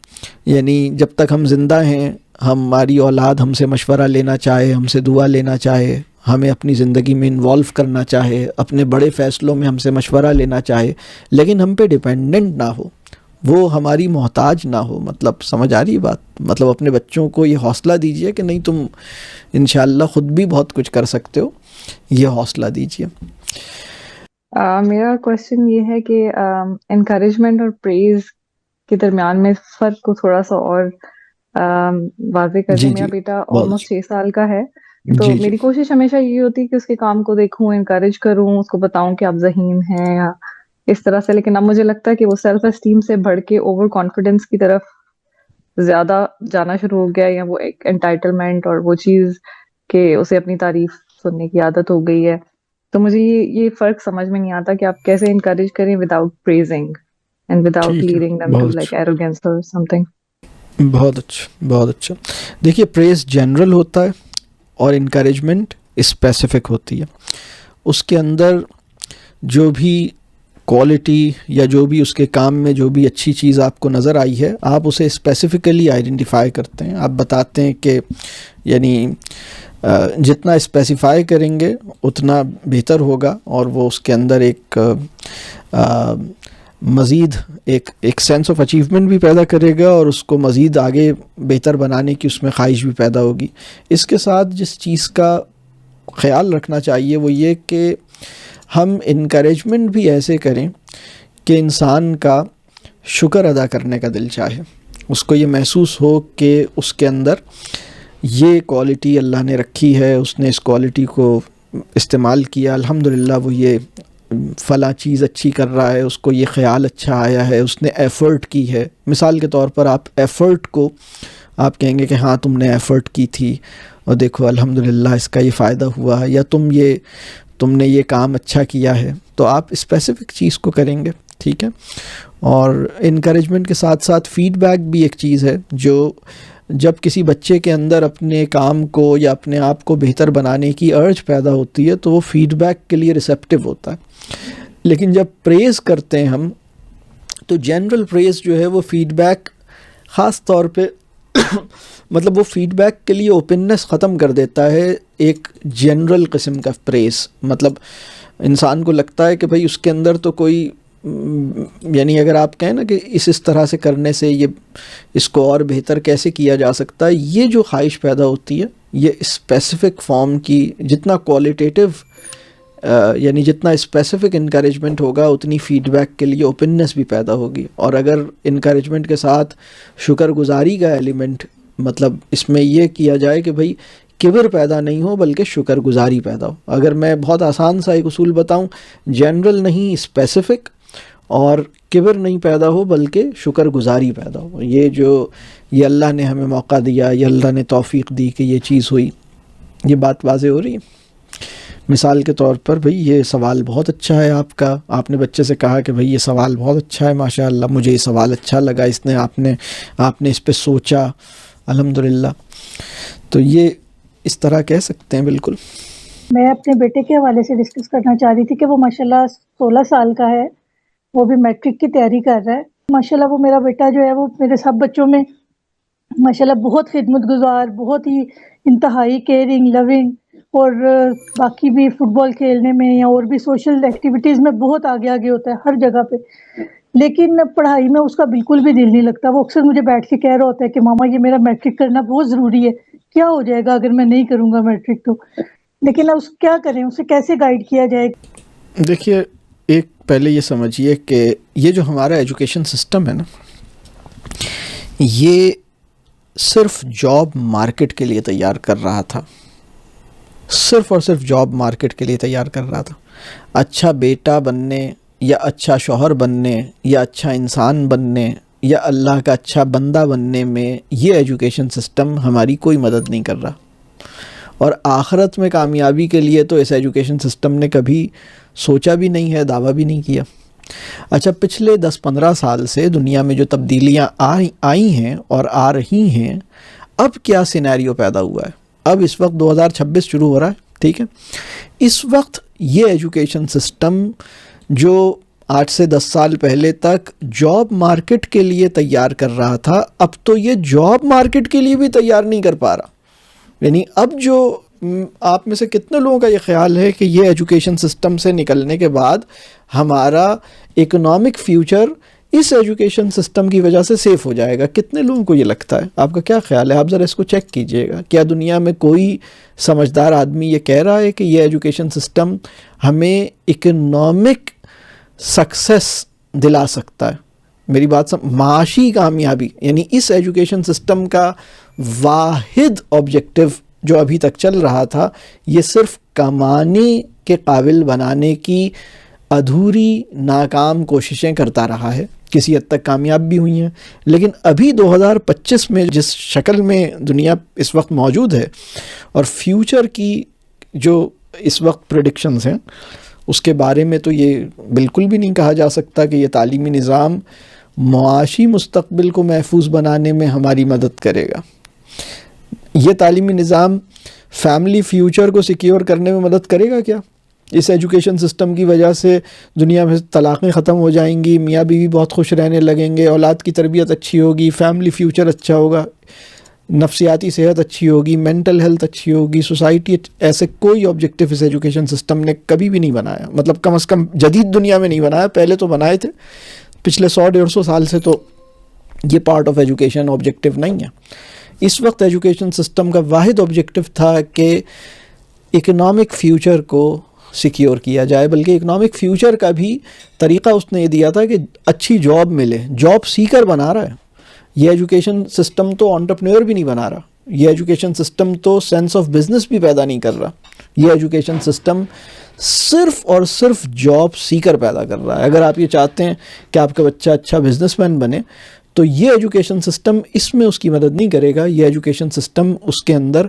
یعنی جب تک ہم زندہ ہیں، ہماری اولاد ہم سے مشورہ لینا چاہے، ہم سے دعا لینا چاہے، ہمیں اپنی زندگی میں انوالو کرنا چاہے، اپنے بڑے فیصلوں میں ہم سے مشورہ لینا چاہے، لیکن ہم پہ ڈیپینڈنٹ نہ ہو، وہ ہماری محتاج نہ ہو. مطلب سمجھ آ رہی بات؟ مطلب اپنے بچوں کو یہ حوصلہ دیجئے کہ نہیں، تم انشاءاللہ خود بھی بہت کچھ کر سکتے ہو. یہ حوصلہ دیجئے. میرا کوشچن یہ ہے کہ انکریجمنٹ اور پریز کے درمیان میں فرق کو تھوڑا سا اور واضح کر دیں. میرا بیٹا آلموسٹ 6 سال کا ہے، تو میری کوشش ہمیشہ یہ ہوتی ہے کہ اس کے کام کو دیکھوں، انکریج کروں، اس کو بتاؤں کہ آپ ذہین ہیں یا اس طرح سے. لیکن اب مجھے لگتا ہے کہ وہ سیلف اسٹیم سے بڑھ کے اوور کانفیڈنس کی طرف زیادہ جانا شروع ہو گیا، یا وہ ایک انٹائٹلمنٹ اور وہ چیز کہ اسے اپنی تعریف سننے کی عادت ہو گئی ہے. تو مجھے یہ فرق سمجھ میں نہیں آتا کہ آپ کیسے انکریج کریں without praising and without leading them to like arrogance اور سم تھنگ. بہت اچھا، بہت اچھا. دیکھیے پریز جنرل ہوتا ہے اور انکریجمنٹ اسپیسیفک ہوتی ہے. اس کے اندر جو بھی کوالٹی یا جو بھی اس کے کام میں جو بھی اچھی چیز آپ کو نظر آئی ہے، آپ اسے اسپیسیفکلی آئیڈینٹیفائی کرتے ہیں. آپ بتاتے ہیں کہ یعنی جتنا اسپیسیفائی کریں گے اتنا بہتر ہوگا، اور وہ اس کے اندر ایک مزید ایک سینس آف اچیومنٹ بھی پیدا کرے گا، اور اس کو مزید آگے بہتر بنانے کی اس میں خواہش بھی پیدا ہوگی. اس کے ساتھ جس چیز کا خیال رکھنا چاہیے وہ یہ کہ ہم انکریجمنٹ بھی ایسے کریں کہ انسان کا شکر ادا کرنے کا دل چاہے، اس کو یہ محسوس ہو کہ اس کے اندر یہ کوالٹی اللہ نے رکھی ہے، اس نے اس کوالٹی کو استعمال کیا، الحمدللہ وہ یہ فلاں چیز اچھی کر رہا ہے، اس کو یہ خیال اچھا آیا ہے، اس نے ایفرٹ کی ہے. مثال کے طور پر آپ ایفرٹ کو آپ کہیں گے کہ ہاں تم نے ایفرٹ کی تھی اور دیکھو الحمدللہ اس کا یہ فائدہ ہوا، یا تم نے یہ کام اچھا کیا ہے. تو آپ اسپیسیفک چیز کو کریں گے، ٹھیک ہے. اور انکریجمنٹ کے ساتھ ساتھ فیڈ بیک بھی ایک چیز ہے جو جب کسی بچے کے اندر اپنے کام کو یا اپنے آپ کو بہتر بنانے کی ارج پیدا ہوتی ہے تو وہ فیڈ بیک کے لیے ریسیپٹیو ہوتا ہے. لیکن جب پریز کرتے ہیں ہم تو جنرل پریز جو ہے وہ فیڈ بیک خاص طور پہ مطلب وہ فیڈ بیک کے لیے اوپننس ختم کر دیتا ہے. ایک جنرل قسم کا پریز، مطلب انسان کو لگتا ہے کہ بھئی اس کے اندر تو کوئی، یعنی اگر آپ کہیں نا کہ اس طرح سے کرنے سے یہ اس کو اور بہتر کیسے کیا جا سکتا ہے، یہ جو خواہش پیدا ہوتی ہے یہ اسپیسیفک فارم کی، جتنا کوالٹیٹیو یعنی جتنا اسپیسیفک انکریجمنٹ ہوگا اتنی فیڈ بیک کے لیے اوپننس بھی پیدا ہوگی. اور اگر انکریجمنٹ کے ساتھ شکر گزاری کا ایلیمنٹ، مطلب اس میں یہ کیا جائے کہ بھئی کبر پیدا نہیں ہو بلکہ شکر گزاری پیدا ہو. اگر میں بہت آسان سا ایک اصول بتاؤں، جنرل نہیں اسپیسیفک، اور کبر نہیں پیدا ہو بلکہ شکر گزاری پیدا ہو. یہ اللہ نے ہمیں موقع دیا، یہ اللہ نے توفیق دی کہ یہ چیز ہوئی. یہ بات واضح ہو رہی ہے. مثال کے طور پر بھئی یہ سوال بہت اچھا ہے آپ کا، آپ نے بچے سے کہا کہ بھئی یہ سوال بہت اچھا ہے، ماشاء اللہ مجھے یہ سوال اچھا لگا، آپ نے اس پہ سوچا، الحمدللہ. تو یہ اس طرح کہہ سکتے ہیں. بالکل. میں اپنے بیٹے کے حوالے سے ڈسکس کرنا چاہ رہی تھی کہ وہ ماشاءاللہ 16 سال کا ہے، وہ بھی میٹرک کی تیاری کر رہا ہے. ماشاءاللہ وہ میرا بیٹا جو ہے وہ میرے سب بچوں میں ماشاءاللہ بہت خدمت گزار، بہت ہی انتہائی کیئرنگ، لونگ، اور باقی بھی فٹ بال کھیلنے میں یا اور بھی سوشل ایکٹیویٹیز میں بہت آگے ہوتا ہے ہر جگہ پہ. لیکن پڑھائی میں اس کا بالکل بھی دل نہیں لگتا. وہ اکثر مجھے بیٹھ کے کہہ رہا ہوتا ہے کہ ماما یہ میرا میٹرک کرنا بہت ضروری ہے، کیا ہو جائے گا اگر میں نہیں کروں گا میٹرک تو. لیکن اس کیا کریں، اسے کیسے گائیڈ کیا جائے؟ دیکھیے، ایک پہلے یہ سمجھیے کہ یہ جو ہمارا ایجوکیشن سسٹم ہے نا، یہ صرف جاب مارکیٹ کے لیے تیار کر رہا تھا، صرف اور صرف جاب مارکیٹ کے لیے تیار کر رہا تھا. اچھا بیٹا بننے یا اچھا شوہر بننے یا اچھا انسان بننے یا اللہ کا اچھا بندہ بننے میں یہ ایجوکیشن سسٹم ہماری کوئی مدد نہیں کر رہا. اور آخرت میں کامیابی کے لیے تو اس ایجوکیشن سسٹم نے کبھی سوچا بھی نہیں ہے، دعویٰ بھی نہیں کیا. اچھا، پچھلے 10-15 سال سے دنیا میں جو تبدیلیاں آئی ہیں اور آ رہی ہیں، اب کیا سینیریو پیدا ہوا ہے؟ اب اس وقت 2026 شروع ہو رہا ہے، ٹھیک ہے. اس وقت یہ ایجوکیشن سسٹم جو 8 سے 10 سال پہلے تک جاب مارکیٹ کے لیے تیار کر رہا تھا، اب تو یہ جاب مارکیٹ کے لیے بھی تیار نہیں کر پا رہا. یعنی اب جو آپ میں سے کتنے لوگوں کا یہ خیال ہے کہ یہ ایجوکیشن سسٹم سے نکلنے کے بعد ہمارا اکنامک فیوچر اس ایجوکیشن سسٹم کی وجہ سے سیف ہو جائے گا؟ کتنے لوگوں کو یہ لگتا ہے؟ آپ کا کیا خیال ہے؟ آپ ذرا اس کو چیک کیجئے گا. کیا دنیا میں کوئی سمجھدار آدمی یہ کہہ رہا ہے کہ یہ ایجوکیشن سسٹم ہمیں اکنامک سکسس دلا سکتا ہے؟ میری بات معاشی کامیابی، یعنی اس ایجوکیشن سسٹم کا واحد آبجیکٹو جو ابھی تک چل رہا تھا، یہ صرف کمانے کے قابل بنانے کی ادھوری ناکام کوششیں کرتا رہا ہے. کسی حد تک کامیاب بھی ہوئی ہیں، لیکن ابھی 2025 میں جس شکل میں دنیا اس وقت موجود ہے اور فیوچر کی جو اس وقت پریڈکشنز ہیں، اس کے بارے میں تو یہ بالکل بھی نہیں کہا جا سکتا کہ یہ تعلیمی نظام معاشی مستقبل کو محفوظ بنانے میں ہماری مدد کرے گا. یہ تعلیمی نظام فیملی فیوچر کو سیکیور کرنے میں مدد کرے گا کیا؟ اس ایجوکیشن سسٹم کی وجہ سے دنیا میں طلاقیں ختم ہو جائیں گی، میاں بیوی بہت خوش رہنے لگیں گے، اولاد کی تربیت اچھی ہوگی، فیملی فیوچر اچھا ہوگا، نفسیاتی صحت اچھی ہوگی، مینٹل ہیلتھ اچھی ہوگی، سوسائٹی. ایسے کوئی آبجیکٹیو اس ایجوکیشن سسٹم نے کبھی بھی نہیں بنایا، مطلب کم از کم جدید دنیا میں نہیں بنایا. پہلے تو بنائے تھے، پچھلے 100-150 سال سے تو یہ پارٹ آف ایجوکیشن آبجیکٹیو نہیں ہے. اس وقت ایجوکیشن سسٹم کا واحد آبجیکٹیو تھا کہ اکنامک فیوچر کو سیکیور کیا جائے، بلکہ اکنامک فیوچر کا بھی طریقہ اس نے یہ دیا تھا کہ اچھی جاب ملے. جاب سیکر بنا رہا ہے یہ ایجوکیشن سسٹم، تو انٹرپرینور بھی نہیں بنا رہا. یہ ایجوکیشن سسٹم تو سینس آف بزنس بھی پیدا نہیں کر رہا. یہ ایجوکیشن سسٹم صرف اور صرف جاب سیکر پیدا کر رہا ہے. اگر آپ یہ چاہتے ہیں کہ آپ کا بچہ اچھا بزنس مین بنے، تو یہ ایجوکیشن سسٹم اس میں اس کی مدد نہیں کرے گا. یہ ایجوکیشن سسٹم اس کے اندر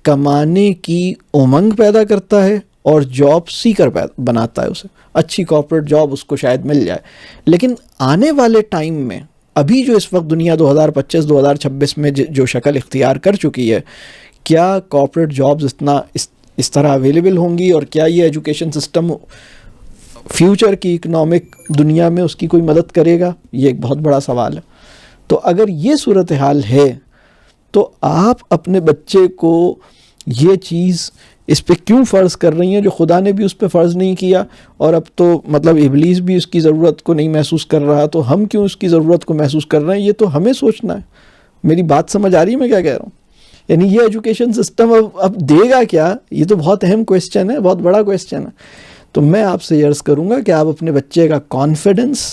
کمانے کی امنگ پیدا کرتا ہے اور جاب سیکر بناتا ہے اسے. اچھی کارپوریٹ جاب اس کو شاید مل جائے، لیکن آنے والے ٹائم میں ابھی جو اس وقت دنیا 2025-2026 میں جو شکل اختیار کر چکی ہے، کیا کارپوریٹ جابز اس طرح اویلیبل ہوں گی، اور کیا یہ ایجوکیشن سسٹم فیوچر کی اکنامک دنیا میں اس کی کوئی مدد کرے گا؟ یہ ایک بہت بڑا سوال ہے. تو اگر یہ صورتحال ہے تو آپ اپنے بچے کو یہ چیز اس پہ کیوں فرض کر رہی ہیں جو خدا نے بھی اس پہ فرض نہیں کیا، اور اب تو مطلب ابلیس بھی اس کی ضرورت کو نہیں محسوس کر رہا، تو ہم کیوں اس کی ضرورت کو محسوس کر رہے ہیں؟ یہ تو ہمیں سوچنا ہے. میری بات سمجھ آ رہی ہے میں کیا کہہ رہا ہوں؟ یعنی یہ ایجوکیشن سسٹم اب دے گا کیا؟ یہ تو بہت اہم کویسچن ہے، بہت بڑا کویسچن ہے. تو میں آپ سے عرض کروں گا کہ آپ اپنے بچے کا کانفیڈنس،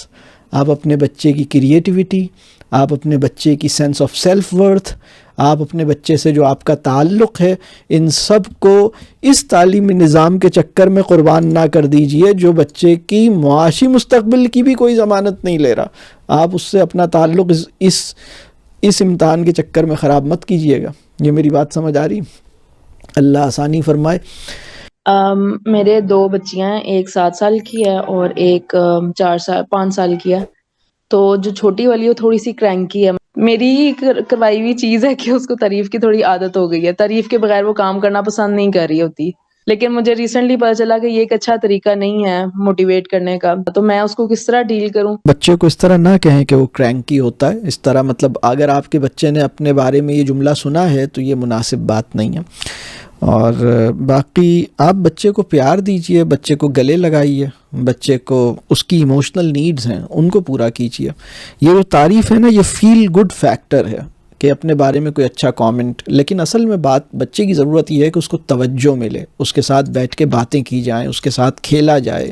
آپ اپنے بچے کی کریٹیوٹی، آپ اپنے بچے کی سینس آف سیلف ورتھ، آپ اپنے بچے سے جو آپ کا تعلق ہے ان سب کو اس تعلیمی نظام کے چکر میں قربان نہ کر دیجئے جو بچے کی معاشی مستقبل کی بھی کوئی ضمانت نہیں لے رہا. آپ اس سے اپنا تعلق اس امتحان کے چکر میں خراب مت کیجئے گا. یہ میری بات سمجھ آ رہی؟ اللہ آسانی فرمائے. میرے 2 بچیاں ہیں, ایک 7 سال کی ہے اور ایک 5 سال کی ہے. تو جو چھوٹی والی وہ تھوڑی سی کرینکی ہے. میری کروائی ہوئی چیز ہے کہ اس کو تعریف کی تھوڑی عادت ہو گئی ہے, تعریف کے بغیر وہ کام کرنا پسند نہیں کر رہی ہوتی. لیکن مجھے ریسنٹلی پتا چلا کہ یہ ایک اچھا طریقہ نہیں ہے موٹیویٹ کرنے کا, تو میں اس کو کس طرح ڈیل کروں؟ بچے کو اس طرح نہ کہیں کہ وہ کرینکی ہوتا ہے. اس طرح مطلب اگر آپ کے بچے نے اپنے بارے میں یہ جملہ سنا ہے تو یہ مناسب بات نہیں ہے. اور باقی آپ بچے کو پیار دیجئے, بچے کو گلے لگائیے, بچے کو اس کی ایموشنل نیڈز ہیں ان کو پورا کیجئے. یہ جو تعریف ہے نا یہ فیل گڈ فیکٹر ہے کہ اپنے بارے میں کوئی اچھا کامنٹ, لیکن اصل میں بات بچے کی ضرورت یہ ہے کہ اس کو توجہ ملے, اس کے ساتھ بیٹھ کے باتیں کی جائیں, اس کے ساتھ کھیلا جائے,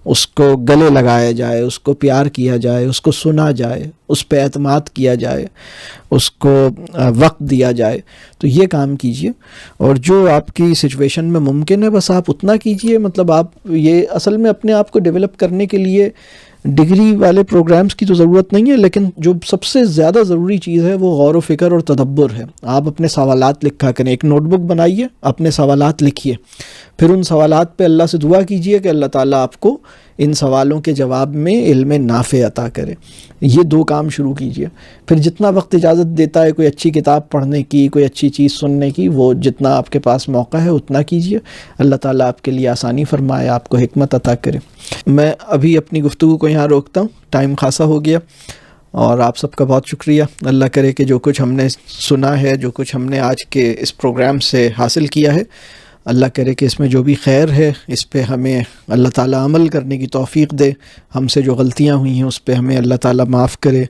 اس کو گلے لگایا جائے, اس کو پیار کیا جائے, اس کو سنا جائے, اس پہ اعتماد کیا جائے, اس کو وقت دیا جائے. تو یہ کام کیجئے. اور جو آپ کی سچویشن میں ممکن ہے بس آپ اتنا کیجئے. مطلب آپ یہ اصل میں اپنے آپ کو ڈیولپ کرنے کے لیے ڈگری والے پروگرامز کی تو ضرورت نہیں ہے, لیکن جو سب سے زیادہ ضروری چیز ہے وہ غور و فکر اور تدبر ہے. آپ اپنے سوالات لکھا کریں, ایک نوٹ بک بنائیے, اپنے سوالات لکھیے, پھر ان سوالات پہ اللہ سے دعا کیجئے کہ اللہ تعالیٰ آپ کو ان سوالوں کے جواب میں علم نافع عطا کرے. یہ 2 کام شروع کیجئے. پھر جتنا وقت اجازت دیتا ہے کوئی اچھی کتاب پڑھنے کی, کوئی اچھی چیز سننے کی, وہ جتنا آپ کے پاس موقع ہے اتنا کیجئے. اللہ تعالیٰ آپ کے لیے آسانی فرمائے, آپ کو حکمت عطا کرے. میں ابھی اپنی گفتگو کو یہاں روکتا ہوں, ٹائم خاصا ہو گیا. اور آپ سب کا بہت شکریہ. اللہ کرے کہ جو کچھ ہم نے سنا ہے, جو کچھ ہم نے آج کے اس پروگرام سے حاصل کیا ہے, اللہ کرے کہ اس میں جو بھی خیر ہے اس پہ ہمیں اللہ تعالیٰ عمل کرنے کی توفیق دے. ہم سے جو غلطیاں ہوئی ہیں اس پہ ہمیں اللہ تعالیٰ معاف کرے,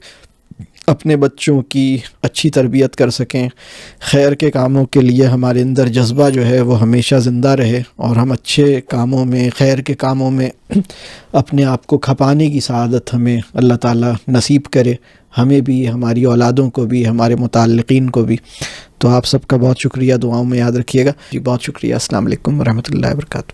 اپنے بچوں کی اچھی تربیت کر سکیں, خیر کے کاموں کے لیے ہمارے اندر جذبہ جو ہے وہ ہمیشہ زندہ رہے, اور ہم اچھے کاموں میں, خیر کے کاموں میں اپنے آپ کو کھپانے کی سعادت ہمیں اللہ تعالیٰ نصیب کرے, ہمیں بھی, ہماری اولادوں کو بھی, ہمارے متعلقین کو بھی. تو آپ سب کا بہت شکریہ, دعاؤں میں یاد رکھیے گا. جی بہت شکریہ. السلام علیکم ورحمۃ اللہ وبرکاتہ.